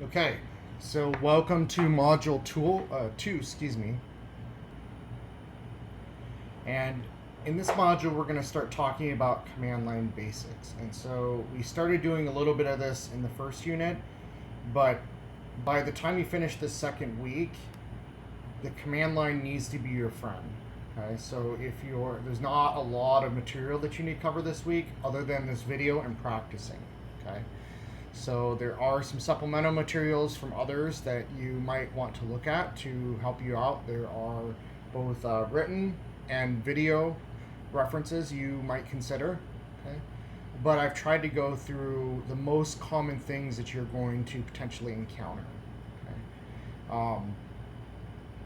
Okay, so welcome to module 2, and in this module we're going to start talking about command line basics. And so we started doing a little bit of this in the first unit, but by the time you finish the second week, the command line needs to be your friend. Okay, so there's not a lot of material that you need to cover this week other than this video and practicing. Okay. So there are some supplemental materials from others that you might want to look at to help you out. There are both written and video references you might consider. Okay, but I've tried to go through the most common things that you're going to potentially encounter. Okay,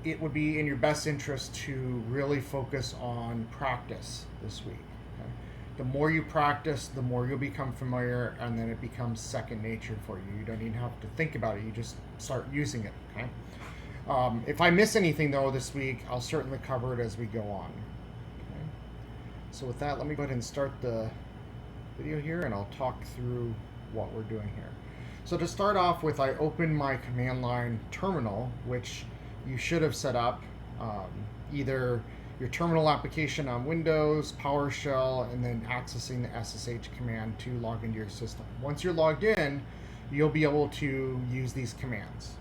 it would be in your best interest to really focus on practice this week. Okay? The more you practice, the more you'll become familiar, and then it becomes second nature for you. You don't even have to think about it, you just start using it. Okay? If I miss anything though this week, I'll certainly cover it as we go on. Okay? So with that, let me go ahead and start the video here, and I'll talk through what we're doing here. So to start off with, I open my command line terminal, which you should have set up either your terminal application on Windows, PowerShell, and then accessing the SSH command to log into your system. Once you're logged in, you'll be able to use these commands.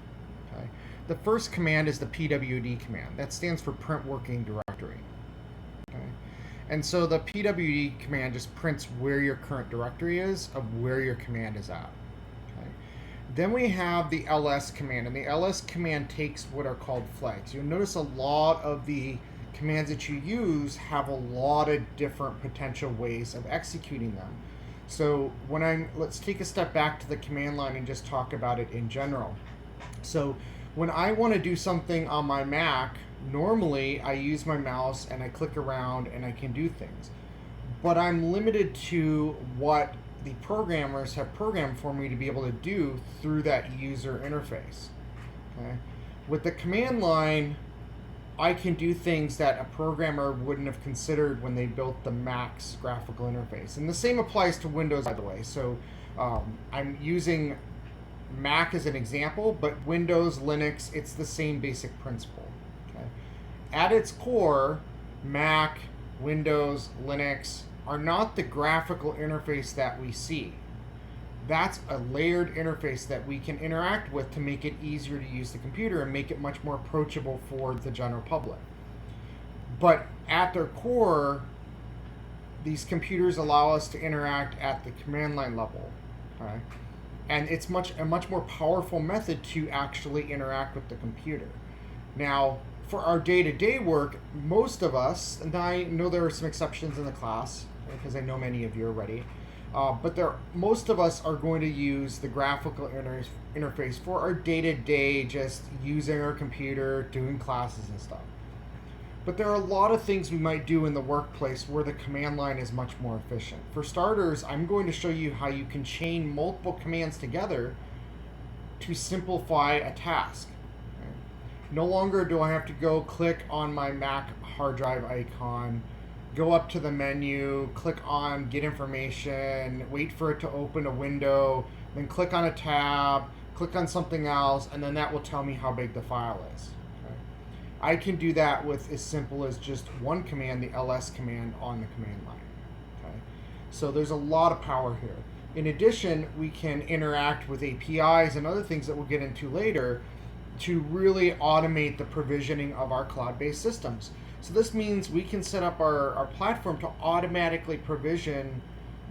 Okay? The first command is the pwd command. That stands for print working directory. Okay? And so the pwd command just prints where your current directory is of where your command is at. Then we have the ls command, and the ls command takes what are called flags. You'll notice a lot of the commands that you use have a lot of different potential ways of executing them. So let's take a step back to the command line and just talk about it in general. So when I want to do something on my Mac, normally I use my mouse and I click around and I can do things. But I'm limited to what the programmers have programmed for me to be able to do through that user interface. Okay? With the command line, I can do things that a programmer wouldn't have considered when they built the Mac's graphical interface. And the same applies to Windows, by the way. So I'm using Mac as an example, but Windows, Linux, it's the same basic principle. Okay? At its core, Mac, Windows, Linux are not the graphical interface that we see. That's a layered interface that we can interact with to make it easier to use the computer and make it much more approachable for the general public. But at their core, these computers allow us to interact at the command line level. Okay? And it's a much more powerful method to actually interact with the computer. Now, for our day-to-day work, most of us, and I know there are some exceptions in the class, because I know many of you already, but most of us are going to use the graphical interface for our day-to-day, just using our computer, doing classes and stuff. But there are a lot of things we might do in the workplace where the command line is much more efficient. For starters, I'm going to show you how you can chain multiple commands together to simplify a task. Okay? No longer do I have to go click on my Mac hard drive icon, go up to the menu, click on get information, wait for it to open a window, then click on a tab, click on something else, and then that will tell me how big the file is. Okay? I can do that with as simple as just one command, the ls command on the command line. Okay? So there's a lot of power here. In addition, we can interact with APIs and other things that we'll get into later to really automate the provisioning of our cloud-based systems. So this means we can set up our platform to automatically provision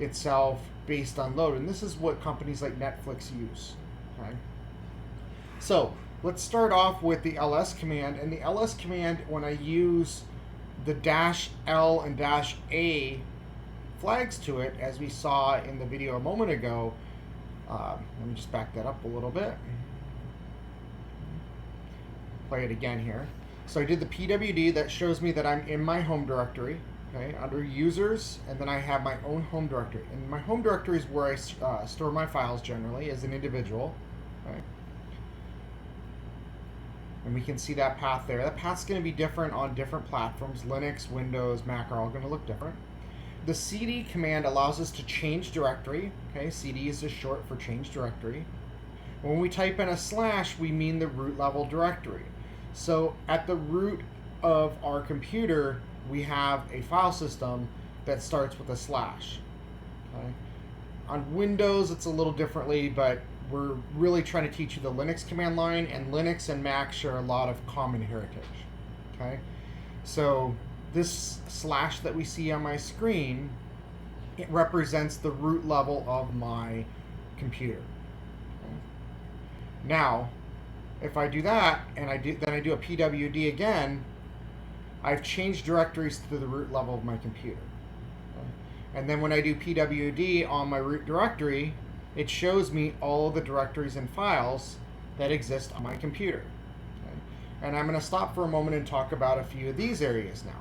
itself based on load. And this is what companies like Netflix use. Okay? So let's start off with the ls command. And the ls command, when I use the -L and -A flags to it, as we saw in the video a moment ago, let me just back that up a little bit. Play it again here. So I did the pwd, that shows me that I'm in my home directory, okay, under users, and then I have my own home directory. And my home directory is where I store my files generally as an individual. Okay? And we can see that path there. That path's going to be different on different platforms. Linux, Windows, Mac are all going to look different. The cd command allows us to change directory. Okay, cd is just short for change directory. When we type in a slash, we mean the root level directory. So at the root of our computer, we have a file system that starts with a slash. Okay? On Windows, it's a little differently, but we're really trying to teach you the Linux command line, and Linux and Mac share a lot of common heritage. Okay? So this slash that we see on my screen, it represents the root level of my computer. Okay? Now, if I do that and then I do a pwd again, I've changed directories to the root level of my computer. Okay? And then when I do pwd on my root directory, it shows me all of the directories and files that exist on my computer. Okay? And I'm going to stop for a moment and talk about a few of these areas now.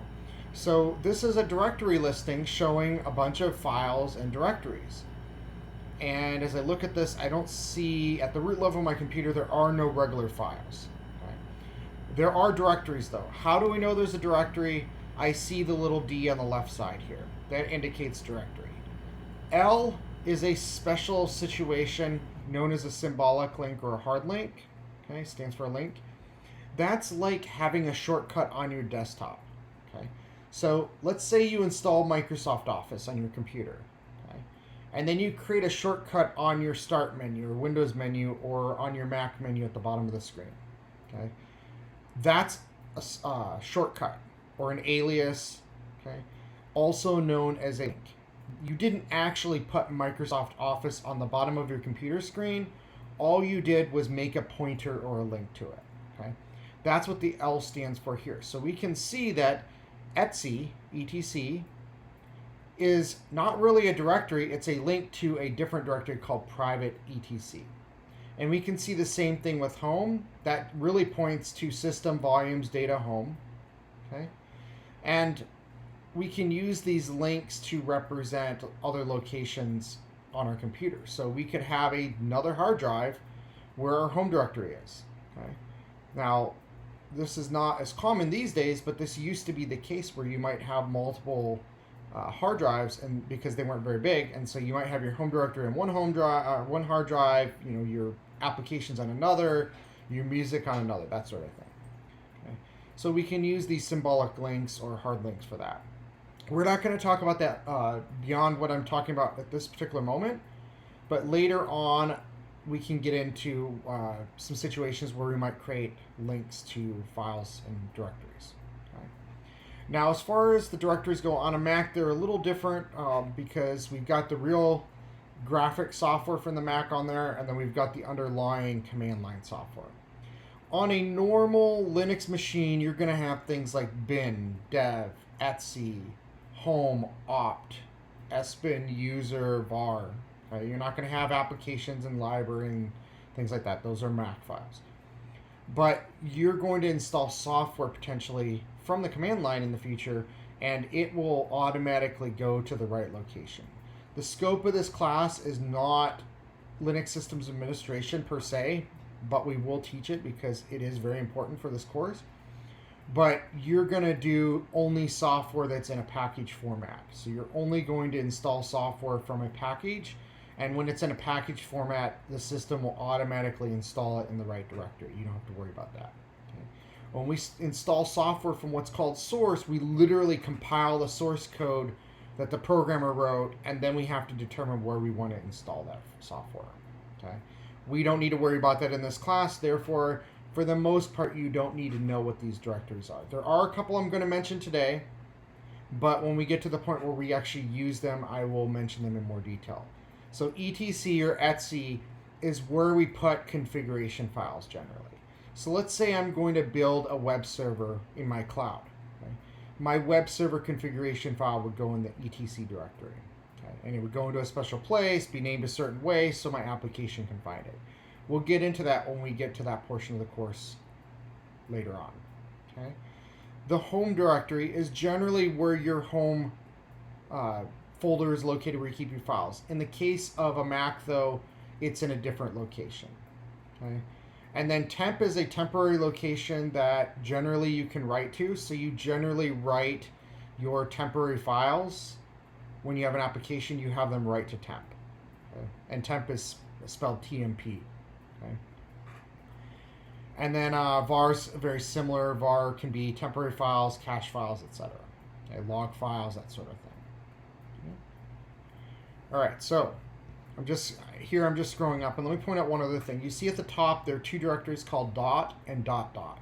So this is a directory listing showing a bunch of files and directories. And as I look at this, I don't see, at the root level of my computer, there are no regular files. Okay? There are directories though. How do we know there's a directory? I see the little D on the left side here. That indicates directory. L is a special situation known as a symbolic link or a hard link. Okay, stands for a link. That's like having a shortcut on your desktop. Okay, so let's say you install Microsoft Office on your computer. Okay, and then you create a shortcut on your Start menu or Windows menu or on your Mac menu at the bottom of the screen. Okay, that's a shortcut or an alias. Okay, also known as a link. You didn't actually put Microsoft Office on the bottom of your computer screen. All you did was make a pointer or a link to it. Okay, that's what the L stands for here. So we can see that etc, etc, is not really a directory. It's a link to a different directory called private etc. And we can see the same thing with home. That really points to system volumes data home. Okay, and we can use these links to represent other locations on our computer. So we could have another hard drive where our home directory is. Okay. Now, this is not as common these days, but this used to be the case where you might have multiple hard drives, and because they weren't very big, and so you might have your home directory on one hard drive, your applications on another, your music on another, that sort of thing. Okay. So we can use these symbolic links or hard links for that. We're not going to talk about that beyond what I'm talking about at this particular moment, but later on we can get into some situations where we might create links to files and directories. Okay. Now, as far as the directories go on a Mac, they're a little different because we've got the real graphic software from the Mac on there, and then we've got the underlying command line software. On a normal Linux machine, you're going to have things like bin, dev, etc, home, opt, sbin, user, var. Okay? You're not going to have applications and library and things like that. Those are Mac files. But you're going to install software potentially from the command line in the future, and it will automatically go to the right location. The scope of this class is not Linux systems administration per se, but we will teach it because it is very important for this course. But you're going to do only software that's in a package format. So you're only going to install software from a package. And when it's in a package format, the system will automatically install it in the right directory. You don't have to worry about that. Okay? When we install software from what's called source, we literally compile the source code that the programmer wrote, and then we have to determine where we want to install that software. Okay? We don't need to worry about that in this class. Therefore, for the most part, you don't need to know what these directories are. There are a couple I'm going to mention today, but when we get to the point where we actually use them, I will mention them in more detail. So etc or etc is where we put configuration files generally. So let's say I'm going to build a web server in my cloud. Okay? My web server configuration file would go in the etc directory. Okay? And it would go into a special place, be named a certain way so my application can find it. We'll get into that when we get to that portion of the course later on. Okay? The home directory is generally where your home folder is located, where you keep your files. In the case of a Mac, though, it's in a different location. Okay? And then temp is a temporary location that generally you can write to. So you generally write your temporary files. When you have an application, you have them write to temp. Okay? And temp is spelled TMP. Okay. And then var's very similar. Var can be temporary files, cache files, etc. Okay, log files, that sort of thing. Okay. All right, so I'm just scrolling up, and let me point out one other thing. You see at the top there are two directories called dot and dot dot.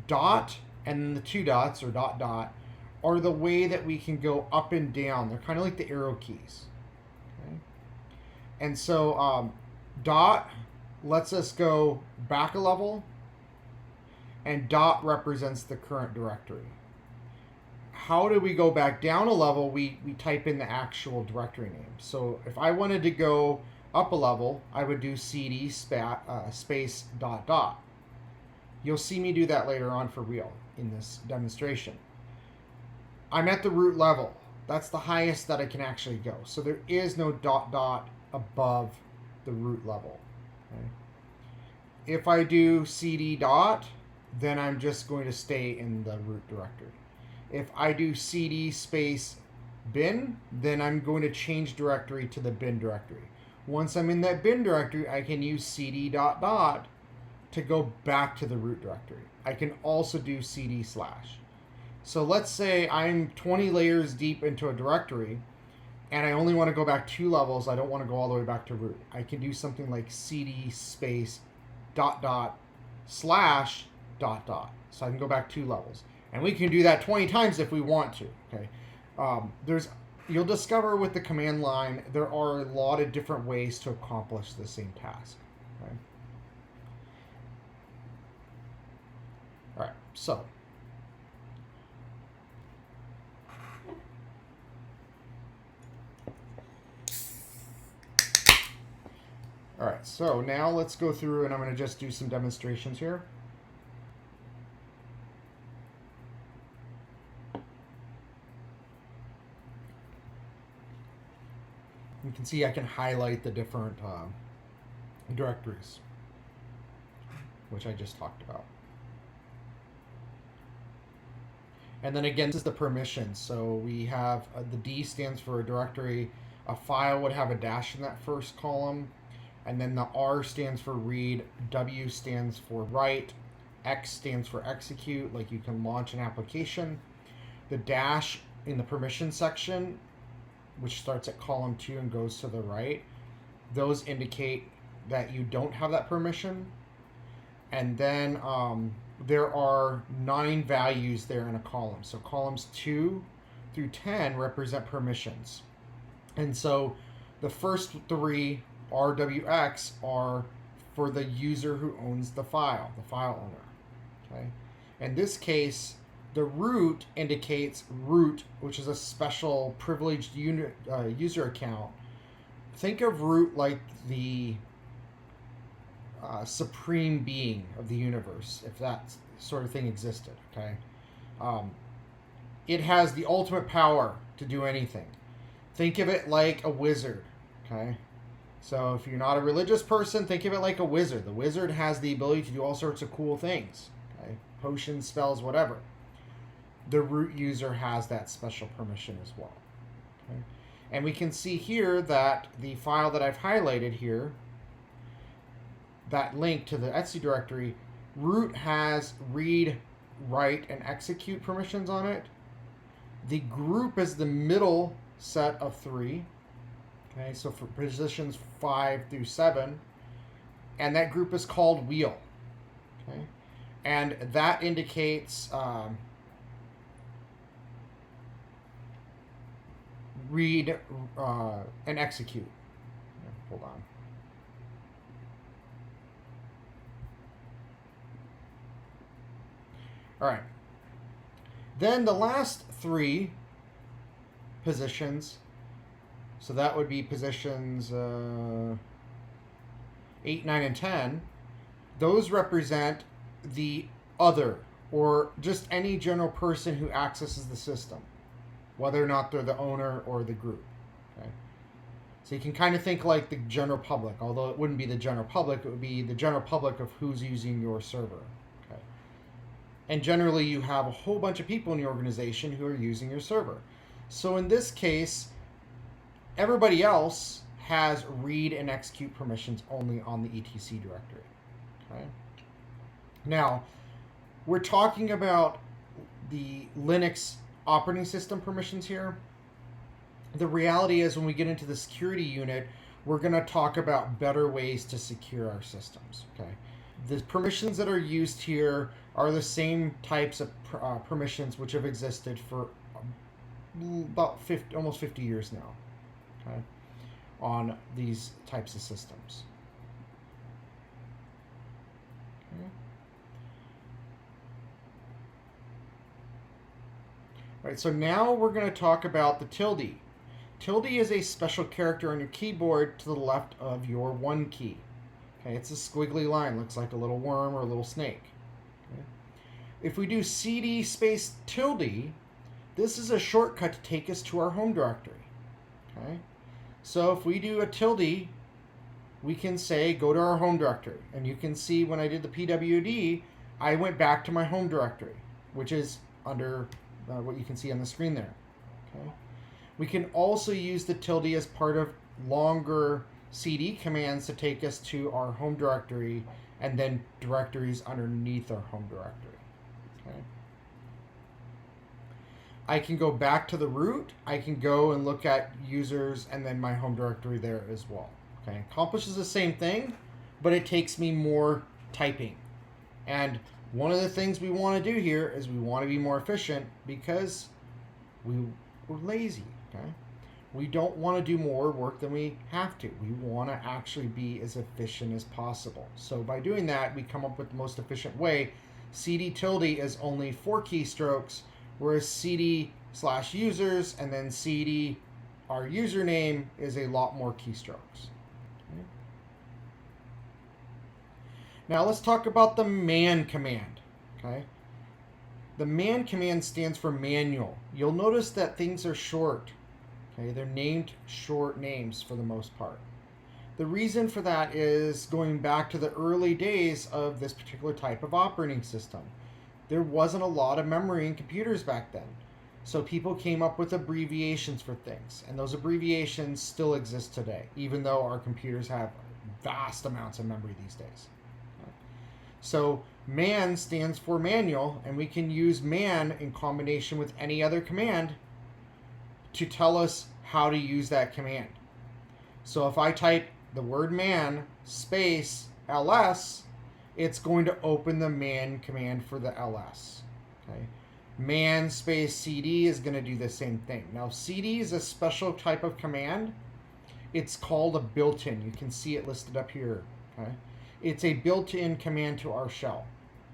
Dot and then the two dots or dot dot are the way that we can go up and down. They're kind of like the arrow keys. Okay? And so dot lets us go back a level, and dot represents the current directory. How do we go back down a level? We type in the actual directory name. So if I wanted to go up a level, I would do cd space dot dot. You'll see me do that later on for real in this demonstration. I'm at the root level. That's the highest that I can actually go. So there is no dot dot above the root level. Okay? If I do cd dot, then I'm just going to stay in the root directory. If I do cd space bin, then I'm going to change directory to the bin directory. Once I'm in that bin directory, I can use cd dot dot to go back to the root directory. I can also do cd slash. So let's say I'm 20 layers deep into a directory and I only want to go back 2 levels. I don't want to go all the way back to root. I can do something like cd space dot dot slash dot dot. So I can go back 2 levels. And we can do that 20 times if we want to. Okay. You'll discover with the command line there are a lot of different ways to accomplish the same task. Okay. All right. So all right. So now let's go through, and I'm going to just do some demonstrations here. You can see I can highlight the different directories, which I just talked about. And then again, this is the permissions. So we have the D stands for a directory. A file would have a dash in that first column. And then the R stands for read, W stands for write, X stands for execute, like you can launch an application. The dash in the permission section, which starts at column 2 and goes to the right, those indicate that you don't have that permission. And then there are 9 values there in a column. So columns 2 through 10 represent permissions. And so the first 3 RWX are for the user who owns the file owner. Okay. In this case, the root indicates root, which is a special privileged user account. Think of root like the supreme being of the universe, if that sort of thing existed. Okay, it has the ultimate power to do anything. Think of it like a wizard. Okay, so if you're not a religious person, think of it like a wizard. The wizard has the ability to do all sorts of cool things. Okay, potions, spells, whatever. The root user has that special permission as well. Okay? And we can see here that the file that I've highlighted here, that link to the Etsy directory, root has read, write, and execute permissions on it. The group is the middle set of 3. Okay, so for positions 5 through 7. And that group is called wheel. Okay, and that indicates read and execute. Hold on. All right. Then the last 3 positions, so that would be positions 8, 9, and 10. Those represent the other, or just any general person who accesses the system, whether or not they're the owner or the group. Okay? So you can kind of think like the general public, although it wouldn't be the general public, it would be the general public of who's using your server. Okay? And generally you have a whole bunch of people in your organization who are using your server. So in this case, everybody else has read and execute permissions only on the etc directory. Okay. Now, we're talking about the Linux operating system permissions here. The reality is when we get into the security unit, we're going to talk about better ways to secure our systems. Okay. The permissions that are used here are the same types of permissions which have existed for about almost 50 years now. Okay. On these types of systems. Okay. All right, so now we're going to talk about the tilde. Tilde is a special character on your keyboard to the left of your 1 key. Okay, it's a squiggly line, looks like a little worm or a little snake. Okay. If we do cd space tilde, this is a shortcut to take us to our home directory. Okay. So if we do a tilde, we can say go to our home directory. And you can see when I did the PWD, I went back to my home directory, which is under what you can see on the screen there. Okay. We can also use the tilde as part of longer cd commands to take us to our home directory and then directories underneath our home directory. Okay. I can go back to the root. I can go and look at users and then my home directory there as well. Okay, accomplishes the same thing, but it takes me more typing. And one of the things we want to do here is we want to be more efficient because we're lazy. Okay, we don't want to do more work than we have to. We want to actually be as efficient as possible. So by doing that, we come up with the most efficient way. cd tilde is only 4 keystrokes, whereas cd/users and then cd, our username, is a lot more keystrokes. Okay. Now let's talk about the man command. Okay. The man command stands for manual. You'll notice that things are short. Okay, they're named short names for the most part. The reason for that is going back to the early days of this particular type of operating system. There wasn't a lot of memory in computers back then. So people came up with abbreviations for things, and those abbreviations still exist today, even though our computers have vast amounts of memory these days. So man stands for manual, and we can use man in combination with any other command to tell us how to use that command. So if I type the word man space ls, it's going to open the man command for the ls. Okay. Man space cd is going to do the same thing. Now cd is a special type of command. It's called a built-in. You can see it listed up here. Okay. It's a built-in command to our shell.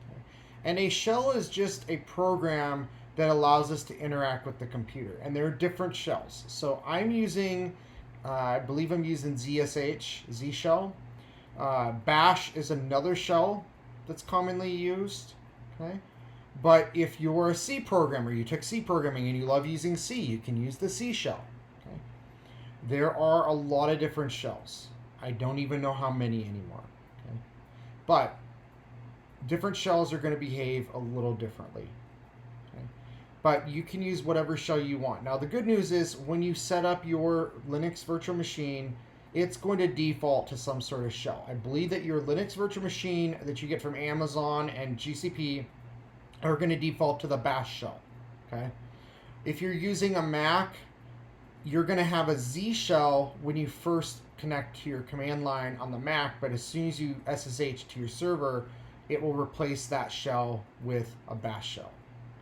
Okay. And a shell is just a program that allows us to interact with the computer. And there are different shells. So I'm using, I believe I'm using ZSH, Z shell. Bash is another shell that's commonly used. Okay. But if you're a C programmer, you took C programming and you love using C, you can use the C shell. Okay. There are a lot of different shells. I don't even know how many anymore. Okay. But different shells are going to behave a little differently. Okay. But you can use whatever shell you want. Now the good news is when you set up your Linux virtual machine, it's going to default to some sort of shell. I believe that your Linux virtual machine that you get from Amazon and GCP are going to default to the bash shell. Okay. If you're using a Mac, you're going to have a Z shell when you first connect to your command line on the Mac, but as soon as you SSH to your server, it will replace that shell with a bash shell.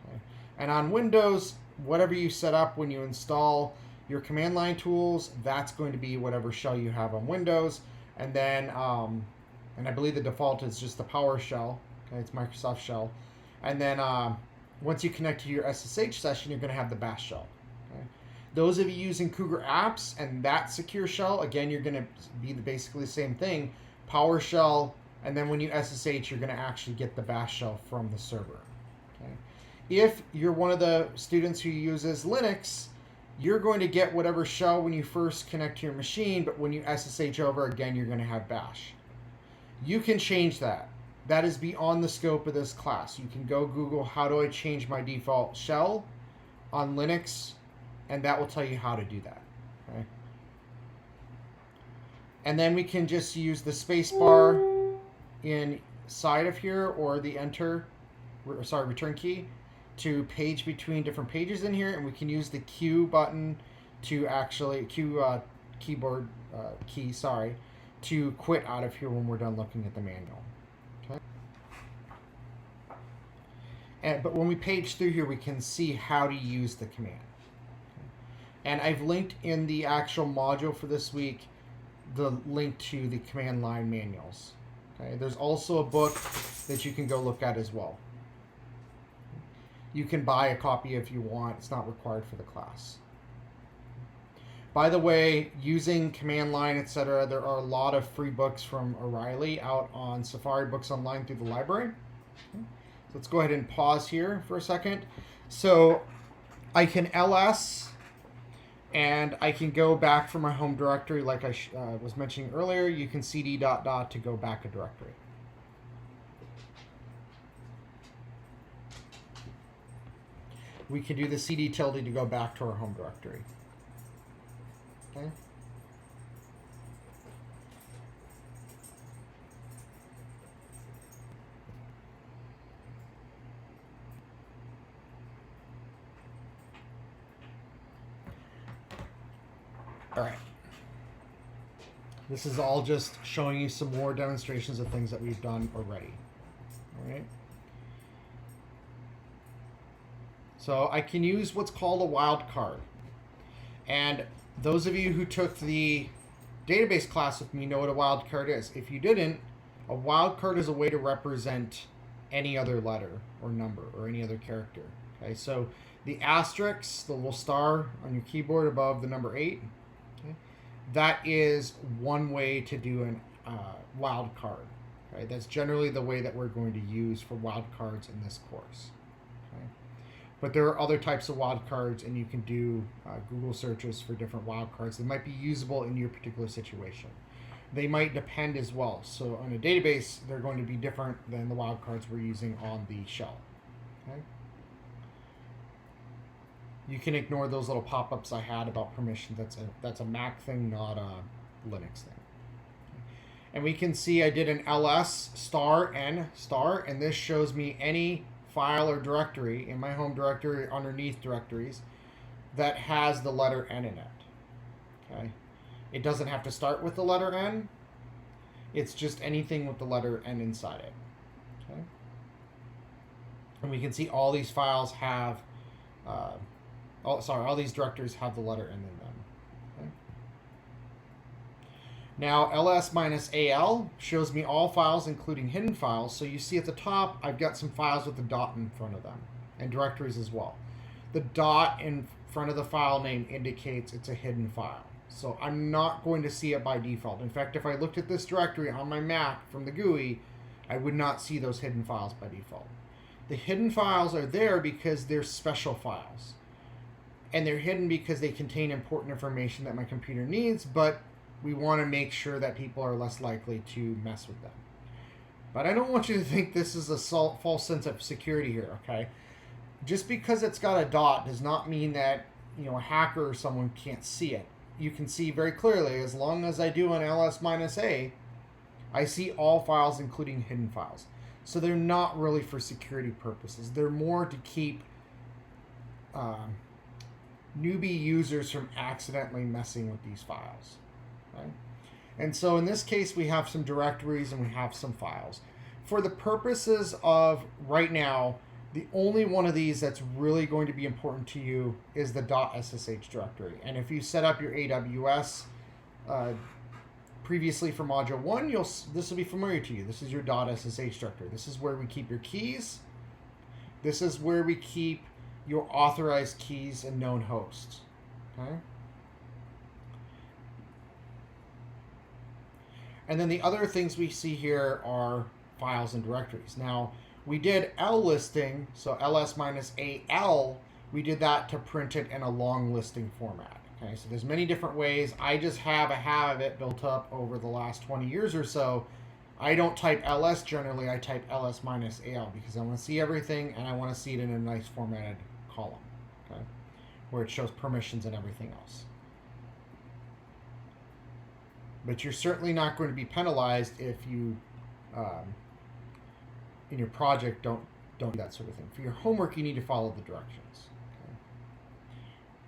Okay. And on Windows, whatever you set up when you install your command line tools, that's going to be whatever shell you have on Windows. And then, and I believe the default is just the PowerShell. Okay, it's Microsoft shell. And then once you connect to your SSH session, you're going to have the bash shell. Okay? Those of you using Cougar Apps and that secure shell, again, you're going to be basically the same thing. PowerShell, and then when you SSH, you're going to actually get the bash shell from the server. Okay? If you're one of the students who uses Linux, you're going to get whatever shell when you first connect to your machine, but when you SSH over, again, you're going to have bash. You can change that. That is beyond the scope of this class. You can go Google, how do I change my default shell on Linux, and that will tell you how to do that. Okay? And then we can just use the space bar inside of here, or the return key, to page between different pages in here, and we can use the Q button to actually keyboard key, to quit out of here when we're done looking at the manual. Okay. But when we page through here, we can see how to use the command. Okay. And I've linked in the actual module for this week the link to the command line manuals. Okay. There's also a book that you can go look at as well. You can buy a copy if you want. It's not required for the class. By the way, using command line, etc., there are a lot of free books from O'Reilly out on Safari Books Online through the library. Okay. So let's go ahead and pause here for a second. So I can ls, and I can go back from my home directory like I was mentioning earlier. You can cd ... to go back a directory. We can do the cd tilde to go back to our home directory. Okay. All right. This is all just showing you some more demonstrations of things that we've done already. All right. So I can use what's called a wildcard. And those of you who took the database class with me know what a wildcard is. If you didn't, a wildcard is a way to represent any other letter or number or any other character. Okay, so the asterisk, the little star on your keyboard above the number 8, okay, that is one way to do an wildcard. Okay, that's generally the way that we're going to use for wildcards in this course. Okay. But there are other types of wildcards, and you can do Google searches for different wildcards that might be usable in your particular situation. They might depend as well. So on a database, they're going to be different than the wildcards we're using on the shell. Okay. You can ignore those little pop-ups I had about permission. That's a Mac thing, not a Linux thing. Okay. And we can see I did an ls *n*, and this shows me any file or directory in my home directory underneath directories that has the letter N in it. Okay. It doesn't have to start with the letter N. It's just anything with the letter N inside it. Okay. And we can see all these files have, all these directories have the letter N in them. Okay. Now, ls-al shows me all files, including hidden files. So you see at the top, I've got some files with the dot in front of them, and directories as well. The dot in front of the file name indicates it's a hidden file. So I'm not going to see it by default. In fact, if I looked at this directory on my Mac from the GUI, I would not see those hidden files by default. The hidden files are there because they're special files. And they're hidden because they contain important information that my computer needs, but we want to make sure that people are less likely to mess with them. But I don't want you to think this is a false sense of security here, okay? Just because it's got a dot does not mean that, a hacker or someone can't see it. You can see very clearly, as long as I do an ls-a, I see all files, including hidden files. So they're not really for security purposes. They're more to keep newbie users from accidentally messing with these files. Okay? And so in this case, we have some directories and we have some files. For the purposes of right now, the only one of these that's really going to be important to you is the .ssh directory. And if you set up your AWS previously for Module 1, this will be familiar to you. This is your .ssh directory. This is where we keep your keys. This is where we keep your authorized keys and known hosts. Okay? And then the other things we see here are files and directories. Now, we did L listing, so ls-al, we did that to print it in a long listing format. Okay, so there's many different ways. I just have a habit built up over the last 20 years or so. I don't type ls generally, I type ls-al because I want to see everything and I want to see it in a nice formatted column, okay, where it shows permissions and everything else. but you're certainly not going to be penalized if you, in your project, don't do that sort of thing. For your homework, you need to follow the directions. Okay?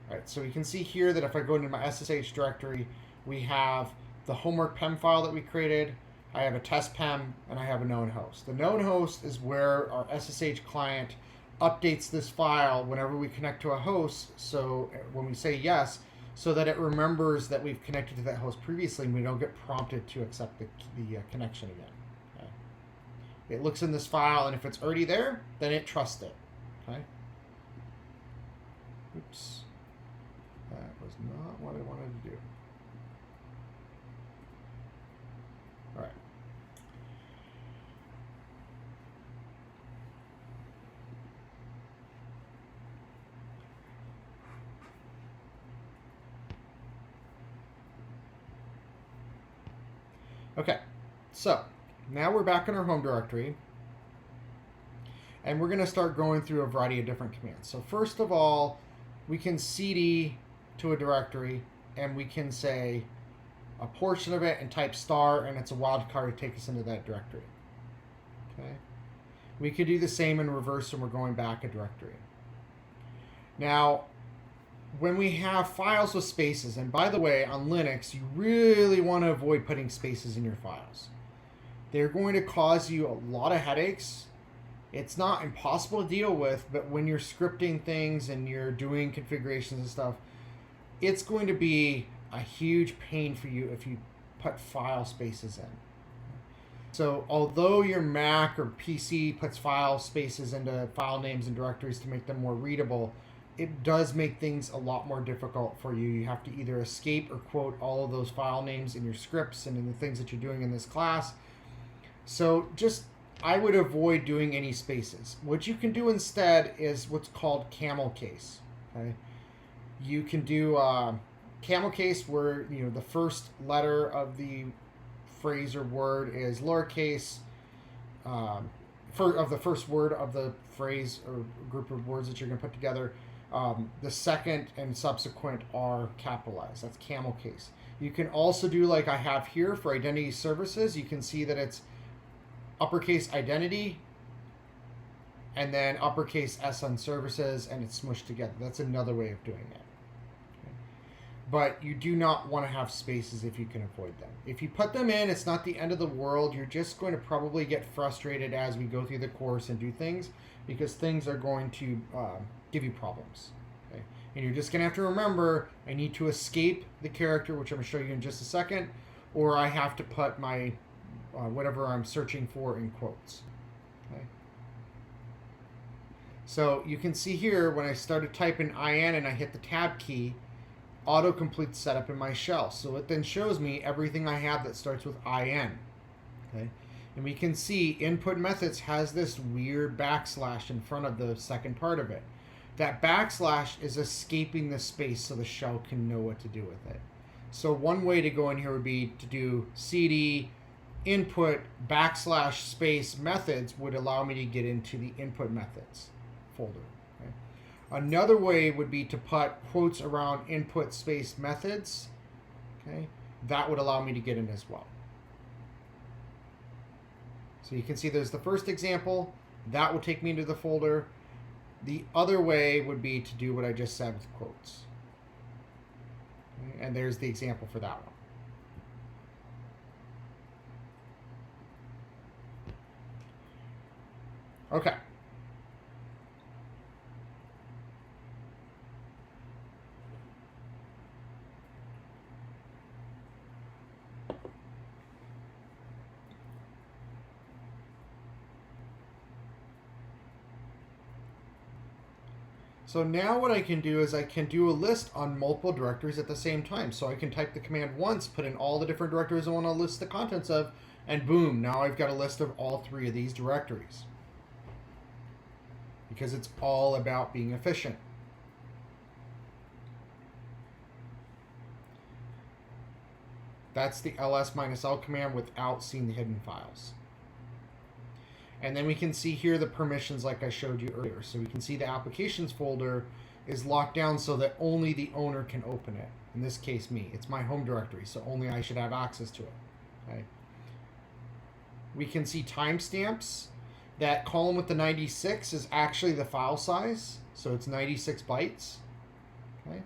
All right, so we can see here that if I go into my SSH directory, we have the homework PEM file that we created. I have a test PEM, and I have a known host. The known host is where our SSH client updates this file whenever we connect to a host. So when we say yes, so that it remembers that we've connected to that host previously, and we don't get prompted to accept the connection again. Okay? It looks in this file, and if it's already there, then it trusts it. Okay. Oops. That was not what I wanted to do. All right. Okay, so now we're back in our home directory, and we're going to start going through a variety of different commands. So first of all, we can cd to a directory, and we can say a portion of it and type star, and it's a wildcard to take us into that directory. Okay, we could do the same in reverse, and we're going back a directory. Now, when we have files with spaces, and by the way, on Linux, you really want to avoid putting spaces in your files. They're going to cause you a lot of headaches. It's not impossible to deal with, but when you're scripting things and you're doing configurations and stuff, it's going to be a huge pain for you if you put file spaces in. So although your Mac or PC puts file spaces into file names and directories to make them more readable, it does make things a lot more difficult for you. You have to either escape or quote all of those file names in your scripts and in the things that you're doing in this class. So I would avoid doing any spaces. What you can do instead is what's called camel case. Okay, you can do camel case where the first letter of the phrase or word is lowercase. Of the first word of the phrase or group of words that you're going to put together. The second and subsequent are capitalized. That's camel case. You can also do like I have here for identity services. You can see that it's uppercase identity and then uppercase S on services, and it's smushed together. That's another way of doing it. Okay. But you do not want to have spaces if you can avoid them. If you put them in, it's not the end of the world. You're just going to probably get frustrated as we go through the course and do things, because things are going to give you problems. Okay? And you're just going to have to remember, I need to escape the character, which I'm going to show you in just a second, or I have to put my whatever I'm searching for in quotes. Okay? So you can see here when I started typing IN and I hit the tab key, autocomplete set up in my shell. So it then shows me everything I have that starts with IN. Okay? And we can see input methods has this weird backslash in front of the second part of it. That backslash is escaping the space so the shell can know what to do with it. So one way to go in here would be to do cd input backslash space methods would allow me to get into the input methods folder. Okay? Another way would be to put quotes around input space methods. Okay? That would allow me to get in as well. So you can see there's the first example. That will take me into the folder. The other way would be to do what I just said with quotes. Okay? And there's the example for that one. Okay. So now what I can do is I can do a list on multiple directories at the same time. So I can type the command once, put in all the different directories I want to list the contents of, and boom, now I've got a list of all three of these directories. Because it's all about being efficient. That's the ls-l command without seeing the hidden files. And then we can see here the permissions like I showed you earlier. So we can see the applications folder is locked down so that only the owner can open it. In this case, me. It's my home directory, so only I should have access to it. Okay. We can see timestamps. That column with the 96 is actually the file size, so it's 96 bytes. Okay.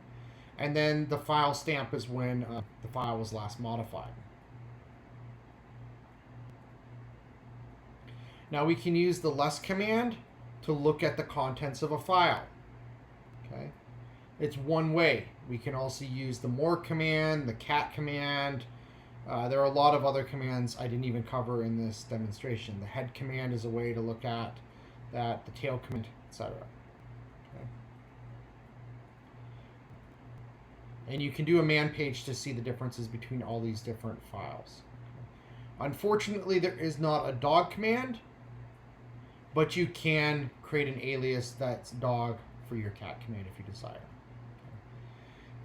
And then the file stamp is when the file was last modified. Now we can use the less command to look at the contents of a file. Okay. It's one way. We can also use the more command, the cat command. There are a lot of other commands I didn't even cover in this demonstration. The head command is a way to look at that, the tail command, etc. Okay. And you can do a man page to see the differences between all these different files. Okay. Unfortunately, there is not a dog command, but you can create an alias that's dog for your cat command if you desire.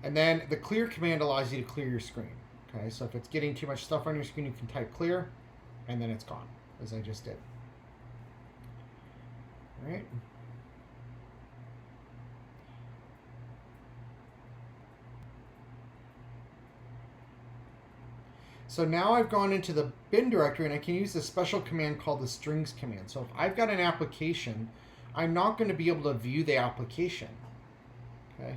And then the clear command allows you to clear your screen. Okay, so if it's getting too much stuff on your screen, you can type clear, and then it's gone, as I just did. All right. So now I've gone into the bin directory, and I can use a special command called the strings command. So if I've got an application, I'm not going to be able to view the application. Okay.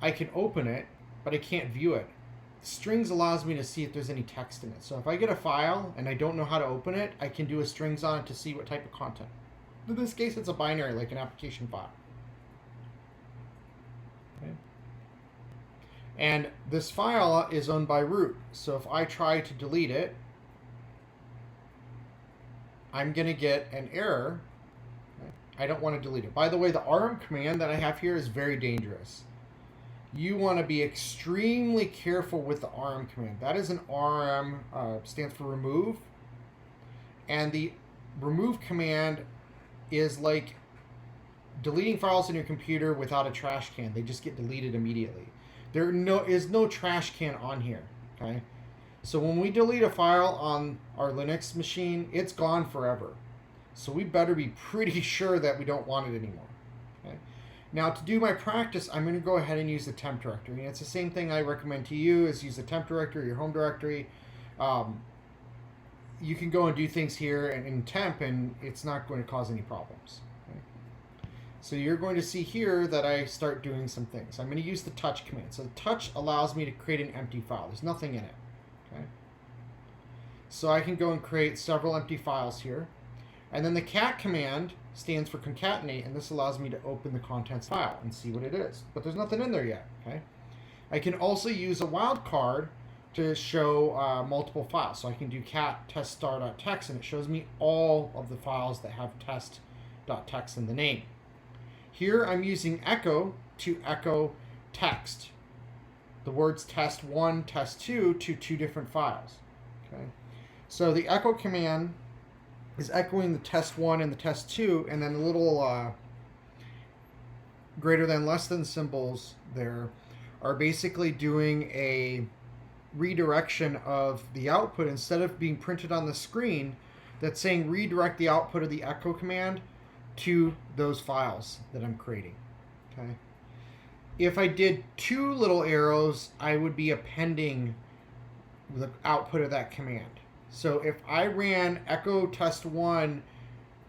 I can open it, but I can't view it. Strings allows me to see if there's any text in it. So if I get a file and I don't know how to open it, I can do a strings on it to see what type of content. In this case, it's a binary, like an application file. Okay. And this file is owned by root. So if I try to delete it, I'm going to get an error. Okay. I don't want to delete it. By the way, the rm command that I have here is very dangerous. You want to be extremely careful with the rm command. That is an rm, stands for remove. And the remove command is like deleting files in your computer without a trash can. They just get deleted immediately. There is no trash can on here. Okay, so when we delete a file on our Linux machine, it's gone forever. So we better be pretty sure that we don't want it anymore. Okay. Now to do my practice, I'm going to go ahead and use the temp directory. And it's the same thing I recommend to you is use the temp directory, your home directory. You can go and do things here in temp and it's not going to cause any problems. Okay? So you're going to see here that I start doing some things. I'm going to use the touch command. So the touch allows me to create an empty file. There's nothing in it. Okay? So I can go and create several empty files here. And then the cat command stands for concatenate, and this allows me to open the contents file and see what it is. But there's nothing in there yet. Okay. I can also use a wildcard to show multiple files. So I can do cat teststar.txt, and it shows me all of the files that have test.txt in the name. Here I'm using echo to echo text. The words test1, test2 to two different files. Okay. So the echo command is echoing the test1 and the test2, and then the little greater than, less than symbols there are basically doing a redirection of the output. Instead of being printed on the screen, that's saying redirect the output of the echo command to those files that I'm creating. Okay. If I did two little arrows, I would be appending the output of that command. So if I ran echo test1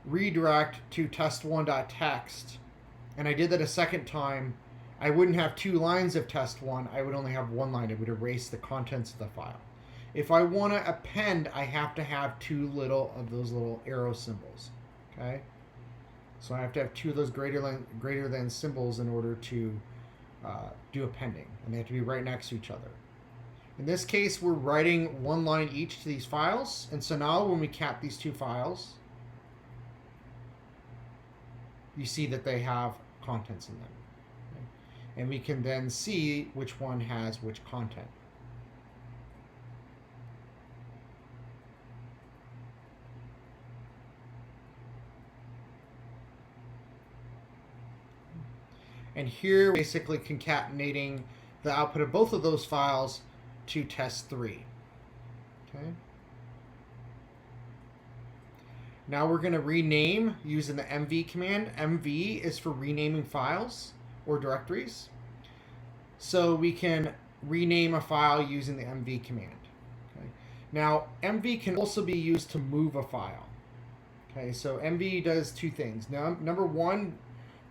redirect to test1.txt, and I did that a second time, I wouldn't have two lines of test1. I would only have one line. It would erase the contents of the file. If I want to append, I have to have two of those little arrow symbols. Okay, so I have to have two of those greater than symbols in order to do appending, and they have to be right next to each other. In this case, we're writing one line each to these files, and so now when we cap these two files, you see that they have contents in them. Okay? And we can then see which one has which content. And here, basically concatenating the output of both of those files to test3. Okay. Now we're going to rename using the mv command. Mv is for renaming files, or directories. So we can rename a file using the mv command. Okay. Now, mv can also be used to move a file. Okay, so mv does two things. Now, number one,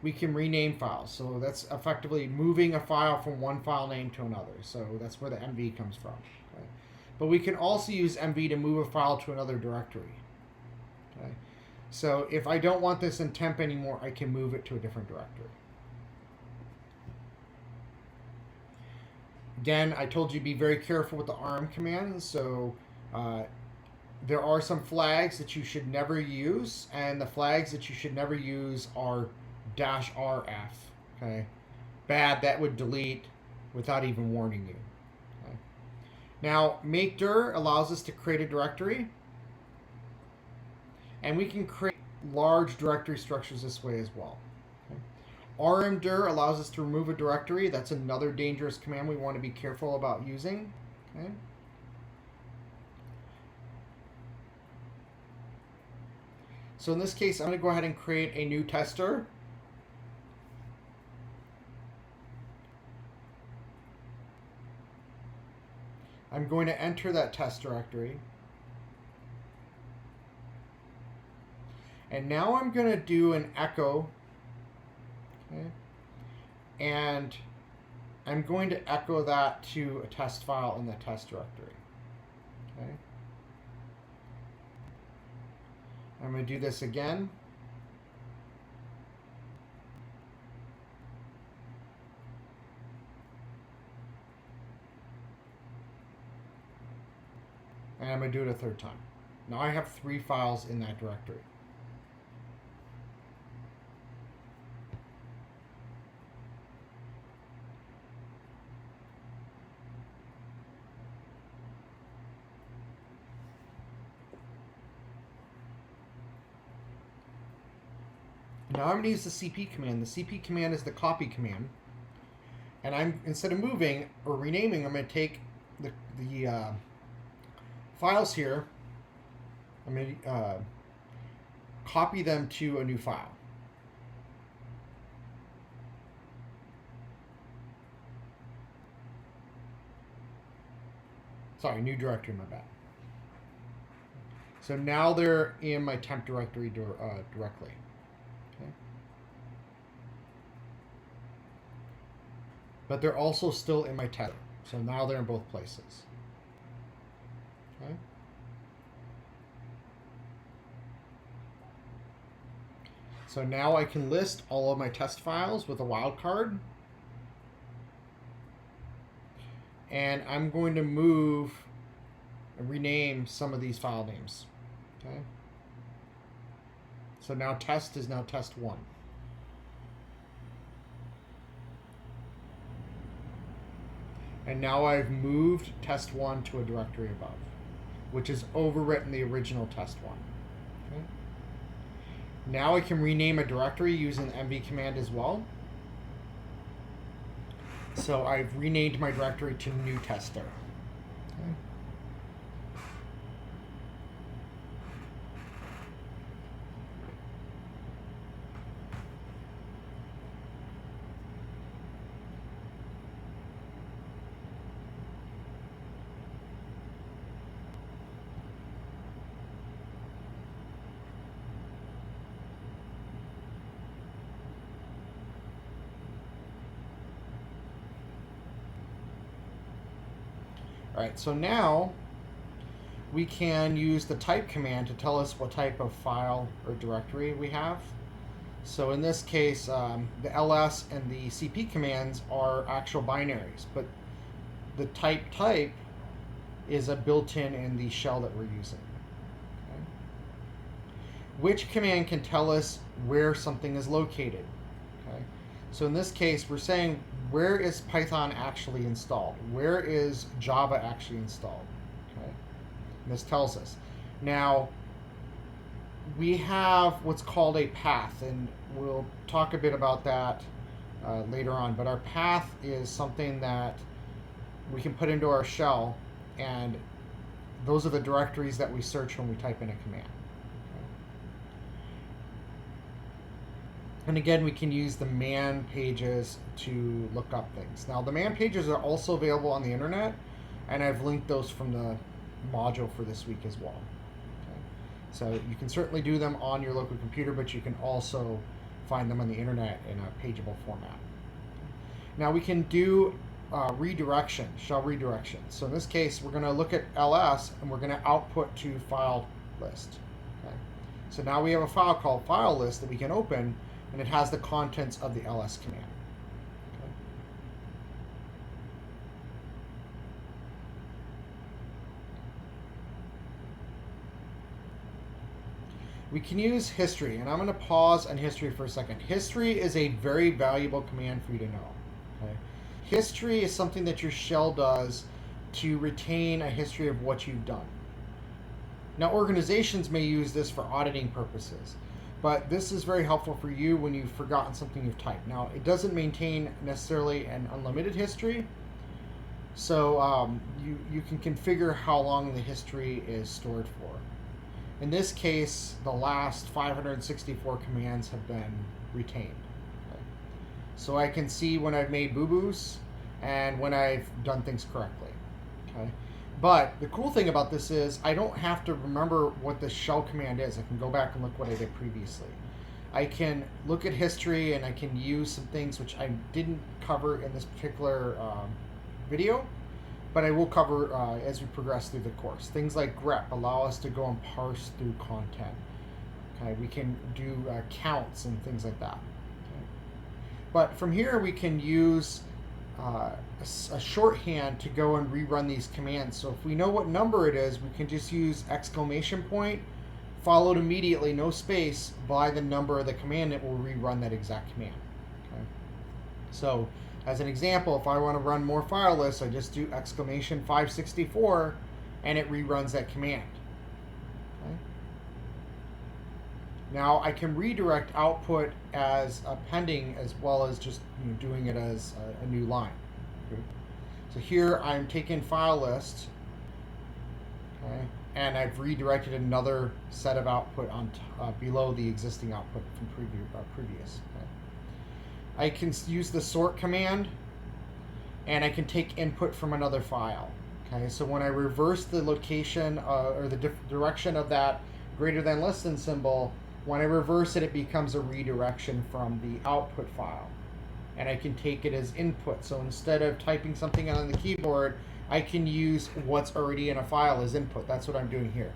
we can rename files. So that's effectively moving a file from one file name to another. So that's where the mv comes from. Okay. But we can also use mv to move a file to another directory. Okay. So if I don't want this in temp anymore, I can move it to a different directory. Again, I told you to be very careful with the arm commands. So there are some flags that you should never use, and the flags that you should never use are -rf. Okay, bad. That would delete without even warning you. Okay. Now, make dir allows us to create a directory, and we can create large directory structures this way as well. Okay. rmdir allows us to remove a directory. That's another dangerous command we want to be careful about using. Okay. So in this case, I'm going to go ahead and create a new tester. I'm going to enter that test directory. And now I'm going to do an echo. Okay. And I'm going to echo that to a test file in the test directory. Okay. I'm going to do this again. And I'm going to do it a third time. Now I have 3 files in that directory. Now I'm going to use the cp command. The cp command is the copy command. And I'm, instead of moving or renaming, I'm going to take the files here. I'm going to copy them to a new file. Sorry, new directory, my bad. So now they're in my temp directory directly. Okay. But they're also still in my test. So now they're in both places. Okay. So now I can list all of my test files with a wildcard. And I'm going to move and rename some of these file names. Okay. So now test is now test1. And now I've moved test1 to a directory above, which has overwritten the original test1. Okay. Now I can rename a directory using the mv command as well. So I've renamed my directory to new tester. Okay. All right, so now we can use the type command to tell us what type of file or directory we have. So in this case, the ls and the cp commands are actual binaries, but the type is a built-in in the shell that we're using. Okay. Which command can tell us where something is located? Okay. So in this case, we're saying, where is Python actually installed? Where is Java actually installed? Okay. And this tells us. Now, we have what's called a path, and we'll talk a bit about that later on. But our path is something that we can put into our shell, and those are the directories that we search when we type in a command. And again, we can use the man pages to look up things. Now, the man pages are also available on the internet, and I've linked those from the module for this week as well. Okay. So you can certainly do them on your local computer, but you can also find them on the internet in a pageable format. Now we can do redirection, shell redirection. So in this case, we're going to look at ls and we're going to output to file list. Okay. So now we have a file called file list that we can open, and it has the contents of the ls command. Okay. We can use history, and I'm going to pause on history for a second. History is a very valuable command for you to know. Okay. History is something that your shell does to retain a history of what you've done. Now, organizations may use this for auditing purposes, but this is very helpful for you when you've forgotten something you've typed. Now, it doesn't maintain necessarily an unlimited history, so you can configure how long the history is stored for. In this case, the last 564 commands have been retained. So I can see when I've made boo-boos and when I've done things correctly. Okay. But the cool thing about this is I don't have to remember what the shell command is. I can go back and look what I did previously. I can look at history and I can use some things which I didn't cover in this particular video, but I will cover as we progress through the course. Things like grep allow us to go and parse through content. Okay. We can do counts and things like that. But from here, we can use a shorthand to go and rerun these commands. So if we know what number it is, we can just use exclamation point, followed immediately, no space, by the number of the command. It will rerun that exact command. Okay. So as an example, if I want to run more file lists, I just do exclamation 564, and it reruns that command. Okay. Now I can redirect output as a pending as well as just doing it as a new line. Okay. So here I'm taking file list, okay, and I've redirected another set of output on below the existing output from previous. Okay. I can use the sort command, and I can take input from another file. Okay, so when I reverse the location or the direction of that greater than less than symbol, when I reverse it, it becomes a redirection from the output file. And I can take it as input. So instead of typing something on the keyboard, I can use what's already in a file as input. That's what I'm doing here.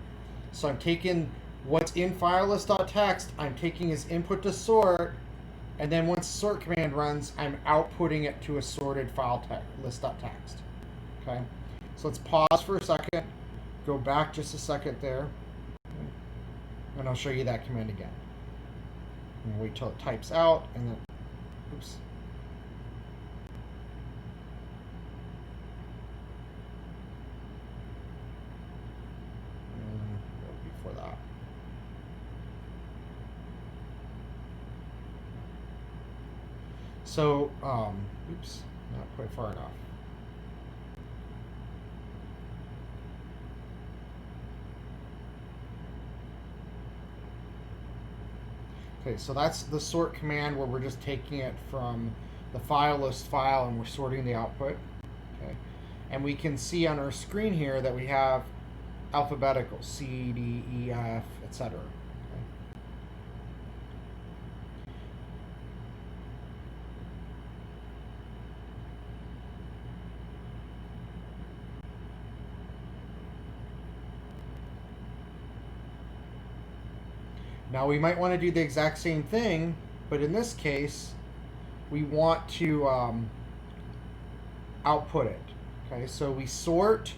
So I'm taking what's in file list.txt, I'm taking as input to sort, and then once the sort command runs, I'm outputting it to a sorted file list.txt. Okay? So let's pause for a second, go back just a second there. And I'll show you that command again. And wait till it types out, and then, oops. And before that. So, oops, not quite far enough. Okay, so that's the sort command where we're just taking it from the file list file and we're sorting the output. Okay, and we can see on our screen here that we have alphabetical C, D, E, F, etc. Okay. Now we might want to do the exact same thing, but in this case, we want to output it. Okay, so we sort.